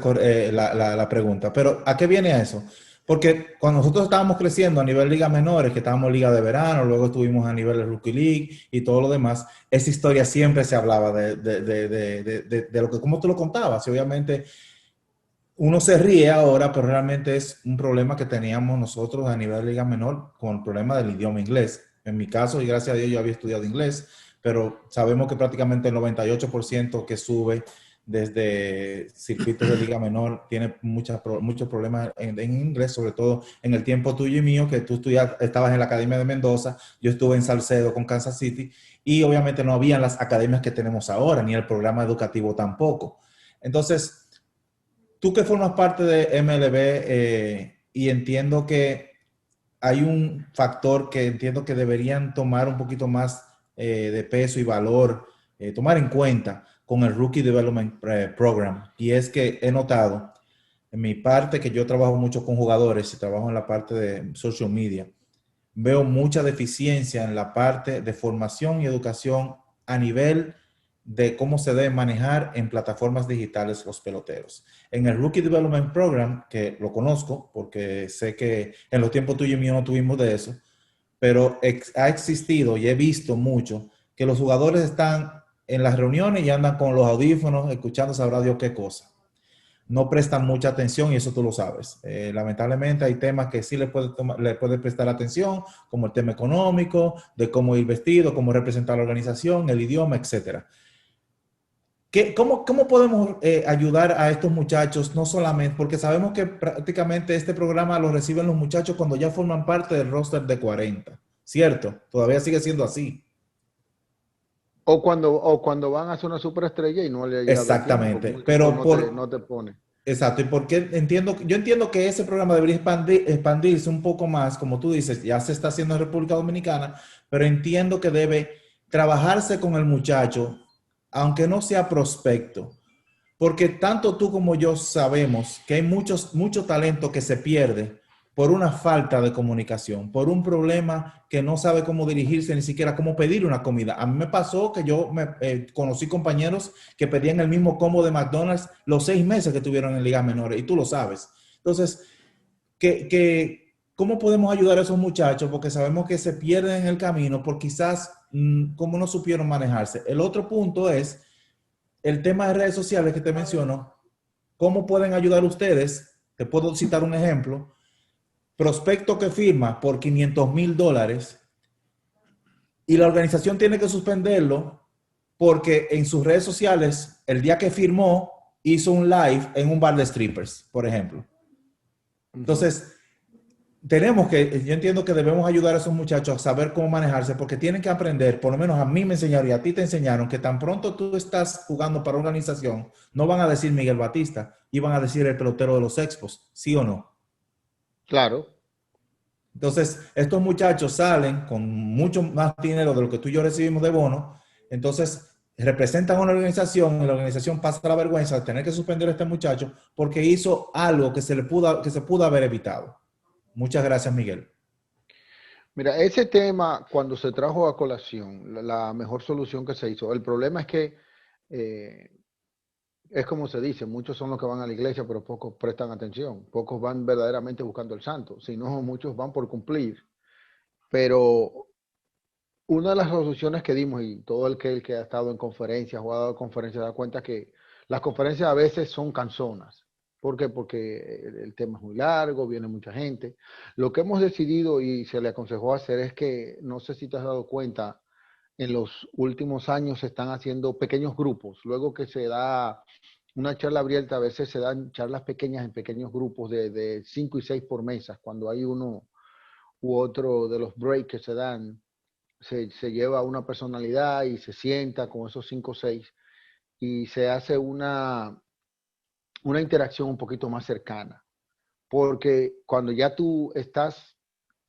la pregunta. Pero ¿a qué viene eso? Porque cuando nosotros estábamos creciendo a nivel ligas menores, que estábamos en liga de verano, luego estuvimos a nivel de Rookie League y todo lo demás, esa historia siempre se hablaba de lo que, como tú lo contabas, y obviamente uno se ríe ahora, pero realmente es un problema que teníamos nosotros a nivel de liga menor con el problema del idioma inglés. En mi caso, y gracias a Dios yo había estudiado inglés, pero sabemos que prácticamente el 98% que sube desde circuitos de liga menor tiene muchos problemas en inglés, sobre todo en el tiempo tuyo y mío, que tú estabas en la Academia de Mendoza, yo estuve en Salcedo con Kansas City, y obviamente no habían las academias que tenemos ahora, ni el programa educativo tampoco. Entonces, tú que formas parte de MLB y entiendo que hay un factor que entiendo que deberían tomar un poquito más de peso y valor, tomar en cuenta con el Rookie Development Program. Y es que he notado en mi parte que yo trabajo mucho con jugadores y trabajo en la parte de social media, veo mucha deficiencia en la parte de formación y educación a nivel de cómo se debe manejar en plataformas digitales los peloteros. En el Rookie Development Program, que lo conozco porque sé que en los tiempos tuyos y míos no tuvimos de eso, pero ha existido y he visto mucho que los jugadores están en las reuniones y andan con los audífonos escuchando sabrá Dios qué cosa. No prestan mucha atención y eso tú lo sabes. Lamentablemente hay temas que sí le puede prestar atención, como el tema económico, de cómo ir vestido, cómo representar la organización, el idioma, etcétera. ¿Cómo podemos ayudar a estos muchachos? No solamente, porque sabemos que prácticamente este programa lo reciben los muchachos cuando ya forman parte del roster de 40, ¿cierto? Todavía sigue siendo así. O cuando van a hacer una superestrella y no le llega Exactamente, tiempo, pero no te pone. Exacto, y porque yo entiendo que ese programa debería expandirse un poco más, como tú dices, ya se está haciendo en República Dominicana, pero entiendo que debe trabajarse con el muchacho, aunque no sea prospecto, porque tanto tú como yo sabemos que hay mucho talento que se pierde por una falta de comunicación, por un problema que no sabe cómo dirigirse, ni siquiera cómo pedir una comida. A mí me pasó que conocí compañeros que pedían el mismo combo de McDonald's los 6 meses que tuvieron en ligas menores, y tú lo sabes. Entonces, ¿cómo podemos ayudar a esos muchachos? Porque sabemos que se pierden en el camino por quizás cómo no supieron manejarse. El otro punto es el tema de redes sociales que te menciono. ¿Cómo pueden ayudar ustedes? Te puedo citar un ejemplo. Prospecto que firma por $500,000 y la organización tiene que suspenderlo porque en sus redes sociales, el día que firmó, hizo un live en un bar de strippers, por ejemplo. Entonces, yo entiendo que debemos ayudar a esos muchachos a saber cómo manejarse, porque tienen que aprender, por lo menos a mí me enseñaron y a ti te enseñaron, que tan pronto tú estás jugando para una organización, no van a decir Miguel Batista, iban a decir el pelotero de los Expos, ¿sí o no? Claro. Entonces, estos muchachos salen con mucho más dinero de lo que tú y yo recibimos de bono, entonces representan a una organización y la organización pasa la vergüenza de tener que suspender a este muchacho porque hizo algo que se pudo haber evitado. Muchas gracias, Miguel. Mira, ese tema, cuando se trajo a colación, la mejor solución que se hizo, el problema es que eh, es como se dice, muchos son los que van a la iglesia, pero pocos prestan atención, pocos van verdaderamente buscando el santo, sino muchos van por cumplir. Pero una de las soluciones que dimos, y todo el que ha estado en conferencias o ha dado conferencias da cuenta que las conferencias a veces son cansonas. ¿Por qué? Porque el tema es muy largo, viene mucha gente. Lo que hemos decidido y se le aconsejó hacer es que, no sé si te has dado cuenta, en los últimos años se están haciendo pequeños grupos. Luego que se da una charla abierta, a veces se dan charlas pequeñas en pequeños grupos de 5 y 6 por mesa. Cuando hay uno u otro de los breaks que se dan, se lleva una personalidad y se sienta con esos 5 o 6 y se hace una interacción un poquito más cercana. Porque cuando ya tú estás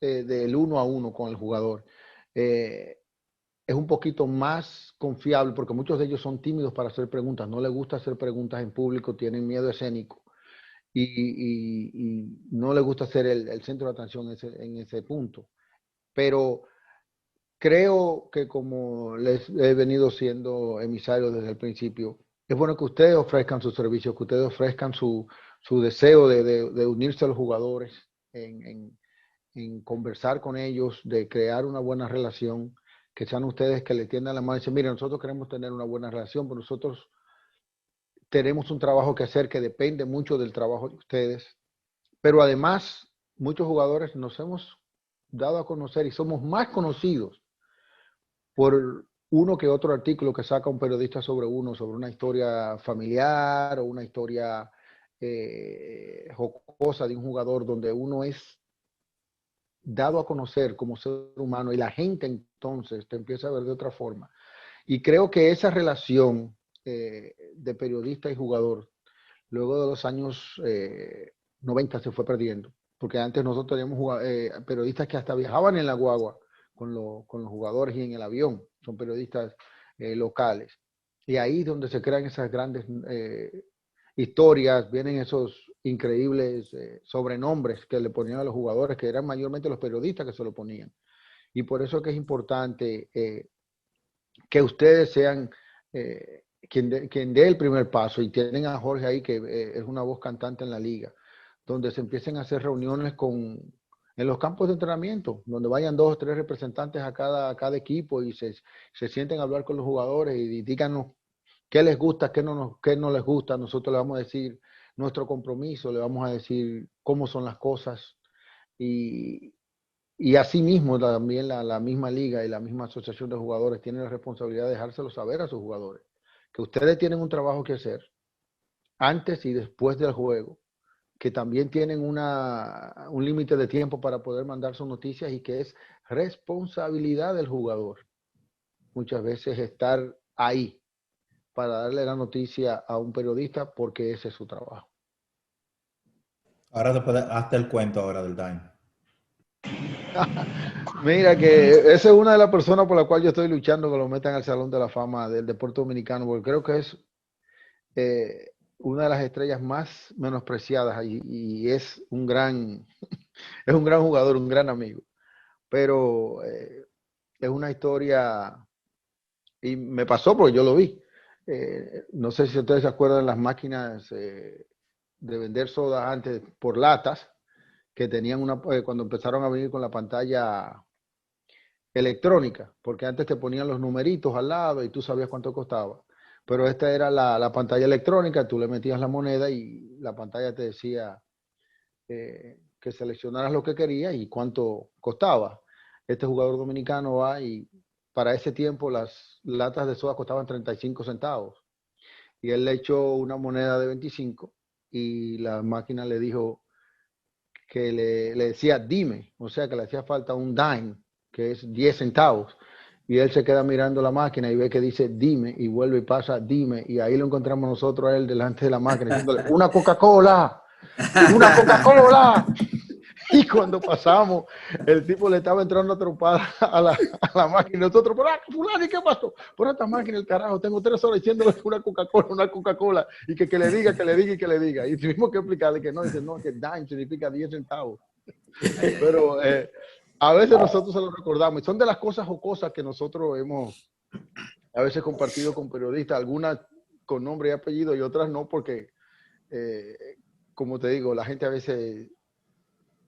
del uno a uno con el jugador, es un poquito más confiable porque muchos de ellos son tímidos para hacer preguntas, no les gusta hacer preguntas en público, tienen miedo escénico y no les gusta ser el centro de atención en ese punto. Pero creo que como les he venido siendo emisario desde el principio, es bueno que ustedes ofrezcan sus servicios, que ustedes ofrezcan su deseo de unirse a los jugadores, en conversar con ellos, de crear una buena relación, que sean ustedes que le tiendan la mano y dicen, mire, nosotros queremos tener una buena relación, pero nosotros tenemos un trabajo que hacer que depende mucho del trabajo de ustedes. Pero además, muchos jugadores nos hemos dado a conocer y somos más conocidos por uno que otro artículo que saca un periodista sobre uno, sobre una historia familiar o una historia jocosa de un jugador donde uno es dado a conocer como ser humano y la gente entonces te empieza a ver de otra forma. Y creo que esa relación de periodista y jugador, luego de los años 90 se fue perdiendo, porque antes nosotros teníamos periodistas que hasta viajaban en la guagua con los jugadores y en el avión, son periodistas locales. Y ahí es donde se crean esas grandes historias, vienen esos increíbles sobrenombres que le ponían a los jugadores, que eran mayormente los periodistas que se lo ponían. Y por eso es que es importante que ustedes sean quien dé el primer paso, y tienen a Jorge ahí, que es una voz cantante en la liga, donde se empiecen a hacer reuniones en los campos de entrenamiento, donde vayan 2 o 3 representantes a cada equipo y se sienten a hablar con los jugadores y díganos qué les gusta, qué no les gusta. Nosotros le vamos a decir nuestro compromiso, le vamos a decir cómo son las cosas y asimismo también la misma liga y la misma asociación de jugadores tienen la responsabilidad de dejárselo saber a sus jugadores, que ustedes tienen un trabajo que hacer antes y después del juego, que también tienen un límite de tiempo para poder mandar sus noticias y que es responsabilidad del jugador muchas veces estar ahí para darle la noticia a un periodista porque ese es su trabajo. Ahora después hazte el cuento ahora del daño. Mira que esa es una de las personas por la cual yo estoy luchando que lo metan al Salón de la Fama del deporte dominicano, porque creo que es una de las estrellas más menospreciadas y es un gran, es un gran jugador, un gran amigo. Pero es una historia, y me pasó porque yo lo vi. No sé si ustedes se acuerdan las máquinas de vender soda antes por latas, que tenían cuando empezaron a venir con la pantalla electrónica, porque antes te ponían los numeritos al lado y tú sabías cuánto costaba. Pero esta era la pantalla electrónica, tú le metías la moneda y la pantalla te decía que seleccionaras lo que querías y cuánto costaba. Este jugador dominicano va y para ese tiempo las latas de soda costaban 35 centavos. Y él le echó una moneda de 25 y la máquina le dijo que le decía dime, o sea que le hacía falta un dime, que es 10 centavos. Y él se queda mirando la máquina y ve que dice dime y vuelve y pasa dime. Y ahí lo encontramos nosotros a él delante de la máquina diciéndole una Coca-Cola, una Coca-Cola. Y cuando pasamos, el tipo le estaba entrando a trompar a la máquina. Nosotros, fulano, ¿y qué pasó? Por esta máquina, el carajo, tengo 3 horas diciéndole una Coca-Cola, y que le diga, que le diga y que le diga. Y tuvimos que explicarle que no, dice, no, que dime significa 10 centavos. Pero a veces nosotros se lo recordamos. Y son de las cosas jocosas que nosotros hemos a veces compartido con periodistas, algunas con nombre y apellido y otras no, porque, como te digo, la gente a veces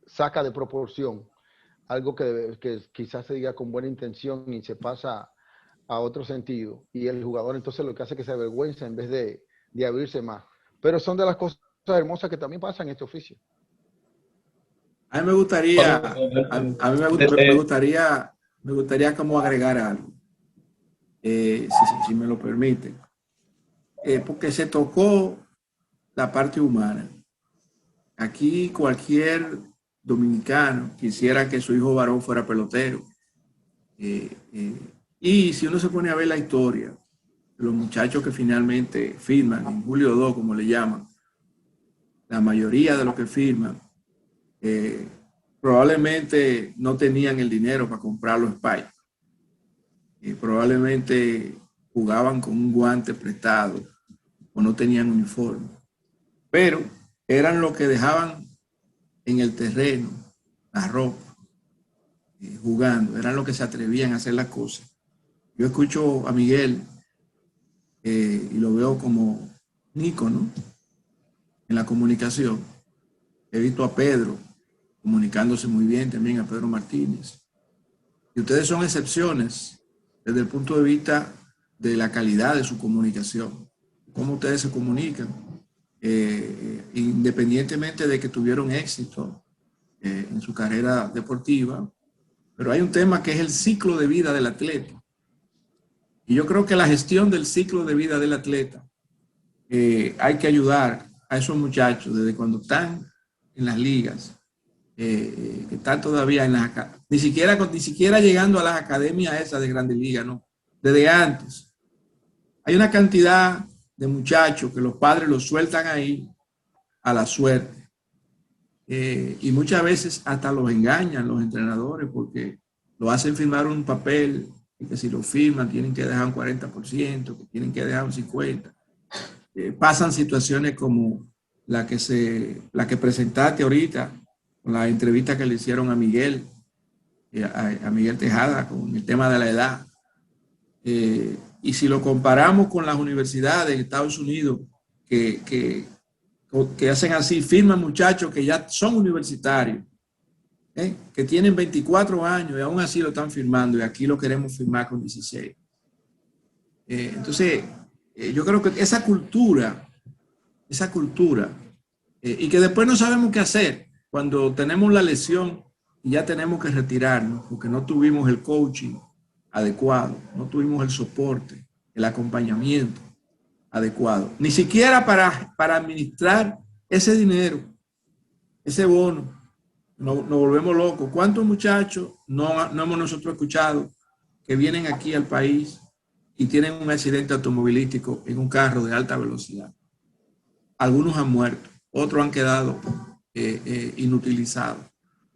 saca de proporción algo que quizás se diga con buena intención y se pasa a otro sentido. Y el jugador entonces lo que hace es que se avergüenza en vez de abrirse más. Pero son de las cosas hermosas que también pasan en este oficio. A mí me gustaría, me gustaría como agregar algo, si me lo permiten, porque se tocó la parte humana. Aquí cualquier dominicano quisiera que su hijo varón fuera pelotero. Y si uno se pone a ver la historia de los muchachos que finalmente firman, en Julio 2, como le llaman, la mayoría de los que firman, probablemente no tenían el dinero para comprar los spikes. Probablemente jugaban con un guante prestado o no tenían uniforme. Pero eran los que dejaban en el terreno la ropa, jugando. Eran los que se atrevían a hacer las cosas. Yo escucho a Miguel y lo veo como un ícono en la comunicación. He visto a Pedro comunicándose muy bien, también a Pedro Martínez. Y ustedes son excepciones desde el punto de vista de la calidad de su comunicación, cómo ustedes se comunican, independientemente de que tuvieron éxito en su carrera deportiva. Pero hay un tema que es el ciclo de vida del atleta. Y yo creo que la gestión del ciclo de vida del atleta hay que ayudar a esos muchachos desde cuando están en las ligas, que están todavía en las ni siquiera llegando a las academias esas de Grandes Ligas, no, desde antes. Hay una cantidad de muchachos que los padres los sueltan ahí a la suerte. Y muchas veces hasta los engañan los entrenadores porque lo hacen firmar un papel y que si lo firman tienen que dejar un 40%, que tienen que dejar un 50%. Pasan situaciones como la que presentaste ahorita, con la entrevista que le hicieron a Miguel Tejada con el tema de la edad. Y si lo comparamos con las universidades de Estados Unidos que hacen así, firman muchachos que ya son universitarios, que tienen 24 años y aún así lo están firmando, y aquí lo queremos firmar con 16. Entonces, yo creo que esa cultura, y que después no sabemos qué hacer cuando tenemos la lesión y ya tenemos que retirarnos porque no tuvimos el coaching adecuado, no tuvimos el soporte, el acompañamiento adecuado, ni siquiera para administrar ese dinero, ese bono. Nos volvemos locos. ¿Cuántos muchachos no hemos nosotros escuchado que vienen aquí al país y tienen un accidente automovilístico en un carro de alta velocidad? Algunos han muerto, otros han quedado inutilizado.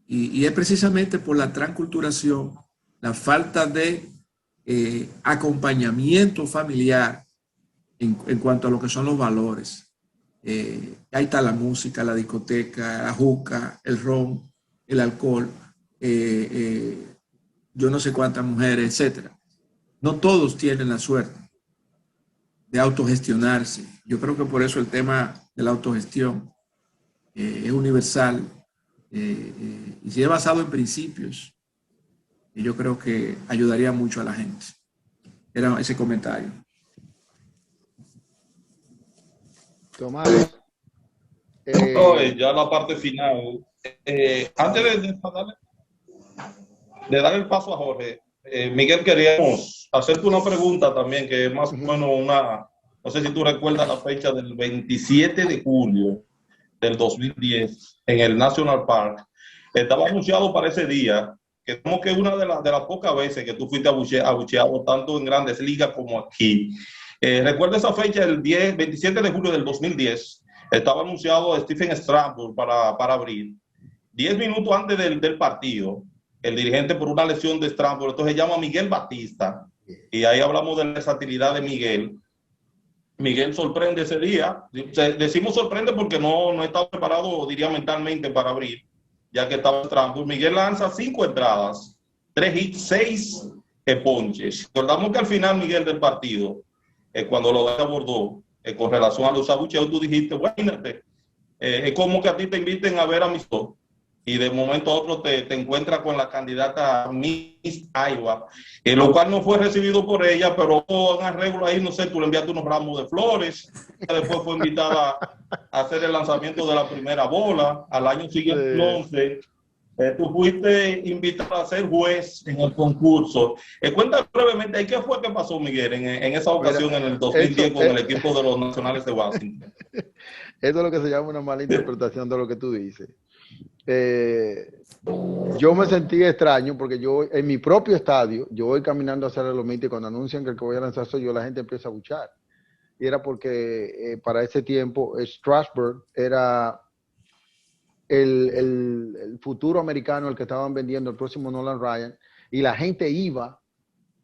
Y es precisamente por la transculturación, la falta de acompañamiento familiar en cuanto a lo que son los valores. Ahí está la música, la discoteca, la juca, el ron, el alcohol, yo no sé cuántas mujeres, etc. No todos tienen la suerte de autogestionarse. Yo creo que por eso el tema de la autogestión es universal y si es basado en principios, yo creo que ayudaría mucho a la gente. Era ese comentario. Tomás. Ya la parte final. Antes de dar el paso a Jorge, Miguel, queríamos hacerte una pregunta también, que es más o menos no sé si tú recuerdas la fecha del 27 de julio del 2010 en el National Park. Estaba anunciado para ese día, que como que una de las pocas veces que tú fuiste abucheado tanto en Grandes Ligas como aquí. Recuerda esa fecha, el 27 de julio del 2010, estaba anunciado Stephen Strasburg para abrir. 10 minutos antes del partido, el dirigente por una lesión de Strasburg, entonces llama a Miguel Batista, y ahí hablamos de la versatilidad de Miguel. Miguel sorprende ese día. Decimos sorprende porque no estaba preparado, diría, mentalmente para abrir, ya que estaba Strasburg. Miguel lanza 5 entradas, 3 hits, 6 ponches. Recordamos que al final, Miguel, del partido, cuando lo abordó, con relación a los abucheos, tú dijiste, bueno, es como que a ti te inviten a ver a mis dos y de momento a otro te encuentras con la candidata Miss Iowa, lo cual no fue recibido por ella, pero en arreglo ahí, no sé, tú le enviaste unos ramos de flores, después fue invitada a hacer el lanzamiento de la primera bola, al año siguiente, el 11, tú fuiste invitado a ser juez en el concurso. Cuéntame brevemente, ¿qué fue que pasó, Miguel, en esa ocasión, en el 2010 con el equipo de los Nacionales de Washington? Eso es lo que se llama una mala interpretación de lo que tú dices. Yo me sentí extraño porque yo en mi propio estadio, yo voy caminando a hacer el omite y cuando anuncian que el que voy a lanzar soy yo, la gente empieza a buchar. Y era porque para ese tiempo Strasburg era el futuro americano, el que estaban vendiendo, el próximo Nolan Ryan, y la gente iba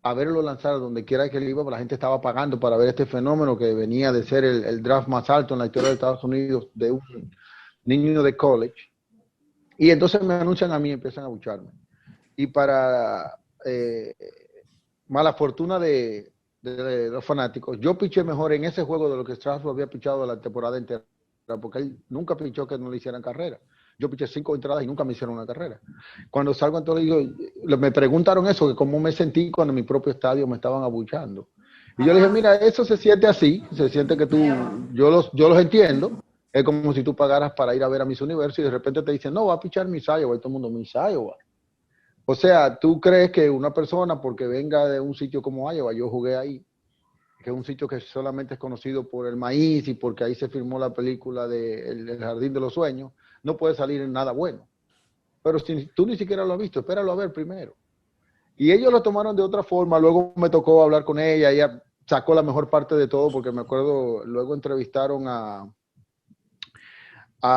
a verlo lanzar donde quiera que él iba, pero la gente estaba pagando para ver este fenómeno que venía de ser el draft más alto en la historia de Estados Unidos de un niño de college. Y entonces me anuncian a mí y empiezan a bucharme. Y para mala fortuna de los fanáticos, yo piché mejor en ese juego de lo que Strasburg había pichado la temporada entera, porque él nunca pichó que no le hicieran carrera. Yo piché 5 entradas y nunca me hicieron una carrera. Cuando salgo entonces digo, me preguntaron eso, que cómo me sentí cuando en mi propio estadio me estaban abuchando. Y yo le dije, mira, eso se siente así, se siente que yo los entiendo. Es como si tú pagaras para ir a ver a Miss Universo y de repente te dicen, no, va a pichar Miss Iowa, y todo el mundo, Miss Iowa. O sea, tú crees que una persona, porque venga de un sitio como Iowa, yo jugué ahí, que es un sitio que solamente es conocido por el maíz y porque ahí se filmó la película de El Jardín de los Sueños, no puede salir en nada bueno. Pero si tú ni siquiera lo has visto, espéralo a ver primero. Y ellos lo tomaron de otra forma, luego me tocó hablar con ella sacó la mejor parte de todo, porque me acuerdo, luego entrevistaron a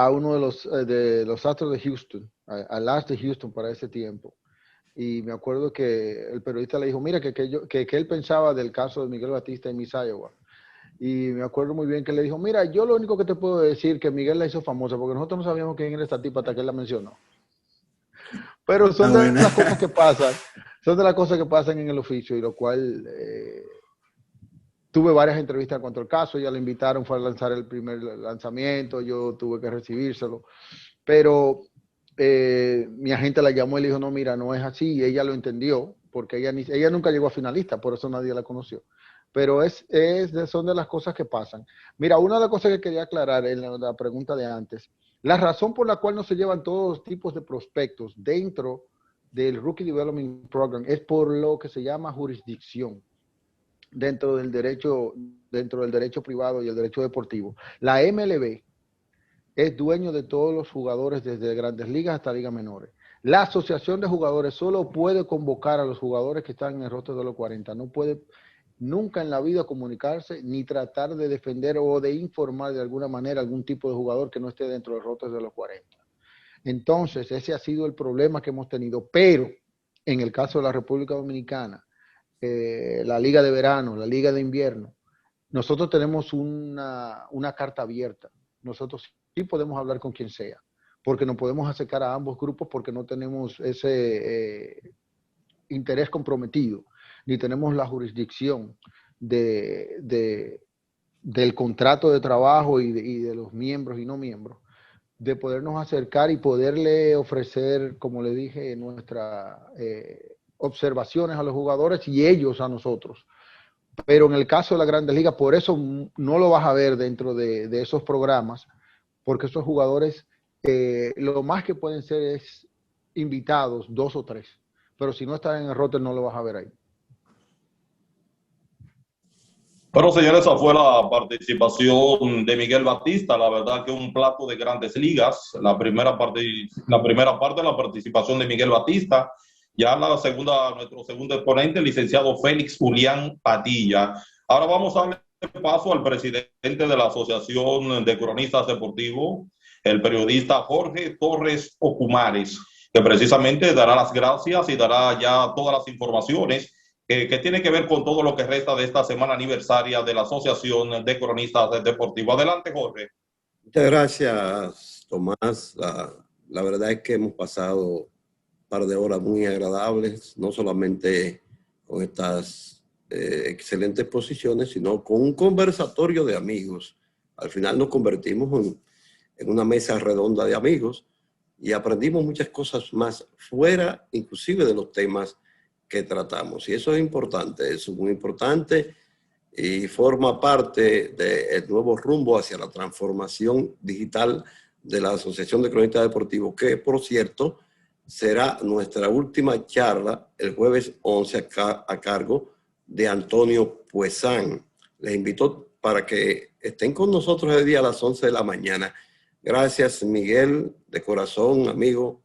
uno de los Astros de Houston, a Last de Houston para ese tiempo. Y me acuerdo que el periodista le dijo, mira, que él pensaba del caso de Miguel Batista en Miss Iowa. Y me acuerdo muy bien que le dijo, mira, yo lo único que te puedo decir que Miguel la hizo famosa, porque nosotros no sabíamos quién era esta tipa hasta que él la mencionó. Pero son de las cosas que pasan, son de las cosas que pasan en el oficio, y lo cual tuve varias entrevistas contra el caso. Ella la invitaron, fue a lanzar el primer lanzamiento, yo tuve que recibírselo, pero mi agente la llamó y le dijo, no, mira, no es así, y ella lo entendió, porque ella nunca llegó a finalista, por eso nadie la conoció. Pero son de las cosas que pasan. Mira, una de las cosas que quería aclarar en la pregunta de antes, la razón por la cual no se llevan todos los tipos de prospectos dentro del Rookie Development Program es por lo que se llama jurisdicción dentro del derecho privado y el derecho deportivo. La MLB es dueño de todos los jugadores desde Grandes Ligas hasta Ligas Menores. La asociación de jugadores solo puede convocar a los jugadores que están en el roster de los 40. No puede nunca en la vida comunicarse ni tratar de defender o de informar de alguna manera algún tipo de jugador que no esté dentro del roster de los 40. Entonces, ese ha sido el problema que hemos tenido. Pero en el caso de la República Dominicana, la Liga de Verano, la Liga de Invierno, nosotros tenemos una carta abierta. Nosotros sí podemos hablar con quien sea, porque nos podemos acercar a ambos grupos porque no tenemos ese interés comprometido, ni tenemos la jurisdicción del contrato de trabajo y de los miembros y no miembros, de podernos acercar y poderle ofrecer, como le dije, nuestras observaciones a los jugadores y ellos a nosotros. Pero en el caso de la Grandes Ligas, por eso no lo vas a ver dentro de esos programas, porque esos jugadores lo más que pueden ser es invitados, 2 o 3. Pero si no están en el roster, no lo vas a ver ahí. Pero señores, esa fue la participación de Miguel Batista. La verdad que un plato de Grandes Ligas. La primera parte de la participación de Miguel Batista. Ya nuestro segundo exponente, el licenciado Félix Julián Padilla. Ahora vamos a darle paso al presidente de la Asociación de Cronistas Deportivos, el periodista Jorge Torres Ocumares, que precisamente dará las gracias y dará ya todas las informaciones que tiene que ver con todo lo que resta de esta semana aniversaria de la Asociación de Cronistas Deportivos. Adelante, Jorge. Muchas gracias, Tomás. La verdad es que hemos pasado un par de horas muy agradables, no solamente con estas excelentes posiciones, sino con un conversatorio de amigos. Al final nos convertimos en una mesa redonda de amigos y aprendimos muchas cosas más fuera, inclusive de los temas que tratamos. Y eso es muy importante y forma parte del nuevo rumbo hacia la transformación digital de la Asociación de Cronistas Deportivos, que, por cierto, será nuestra última charla el jueves 11 a cargo de Antonio Puesán. Les invito para que estén con nosotros el día a las 11 de la mañana. Gracias, Miguel, de corazón, amigo,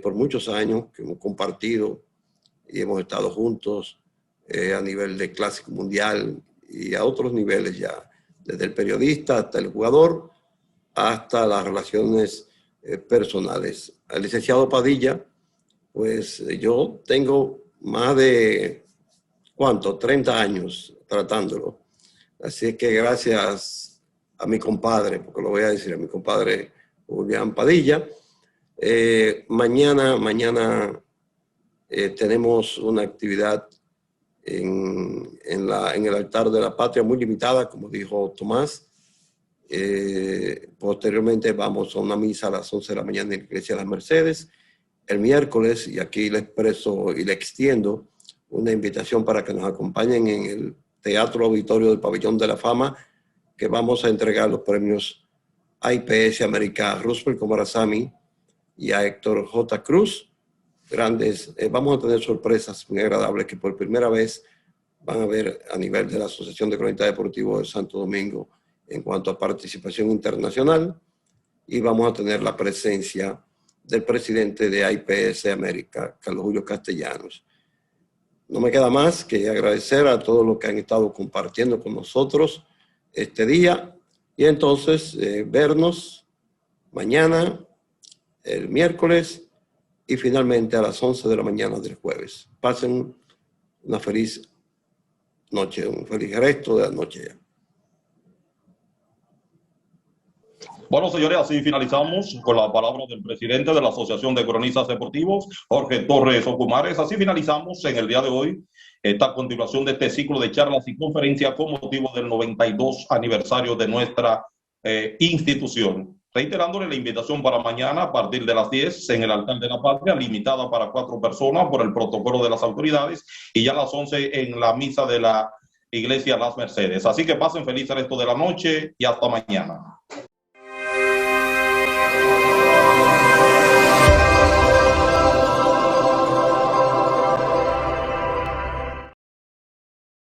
por muchos años que hemos compartido y hemos estado juntos a nivel de Clásico Mundial y a otros niveles ya, desde el periodista hasta el jugador, hasta las relaciones personales. Al licenciado Padilla, pues yo tengo más de, 30 años tratándolo. Así es que gracias a mi compadre, porque lo voy a decir, a mi compadre Julián Padilla. Mañana tenemos una actividad en el altar de la patria muy limitada, como dijo Tomás. Posteriormente vamos a una misa a las 11 de la mañana en la Iglesia de las Mercedes. El miércoles, y aquí le expreso y le extiendo una invitación para que nos acompañen en el Teatro Auditorio del Pabellón de la Fama, que vamos a entregar los premios a IPS América, a Roosevelt Comarazami y a Héctor J. Cruz. Grandes, vamos a tener sorpresas muy agradables que por primera vez van a ver a nivel de la Asociación de Cronistas Deportivos de Santo Domingo en cuanto a participación internacional, y vamos a tener la presencia del presidente de IPS América, Carlos Julio Castellanos. No me queda más que agradecer a todos los que han estado compartiendo con nosotros este día, y entonces vernos mañana, el miércoles, y finalmente a las 11 de la mañana del jueves. Pasen una feliz noche, un feliz resto de la noche ya. Bueno, señores, así finalizamos con la palabra del presidente de la Asociación de Cronistas Deportivos, Jorge Torres Ocumares. Así finalizamos en el día de hoy esta continuación de este ciclo de charlas y conferencias con motivo del 92 aniversario de nuestra institución. Reiterándole la invitación para mañana a partir de las 10 en el altar de la patria, limitada para 4 personas por el protocolo de las autoridades, y ya a las 11 en la misa de la Iglesia Las Mercedes. Así que pasen feliz resto de la noche y hasta mañana.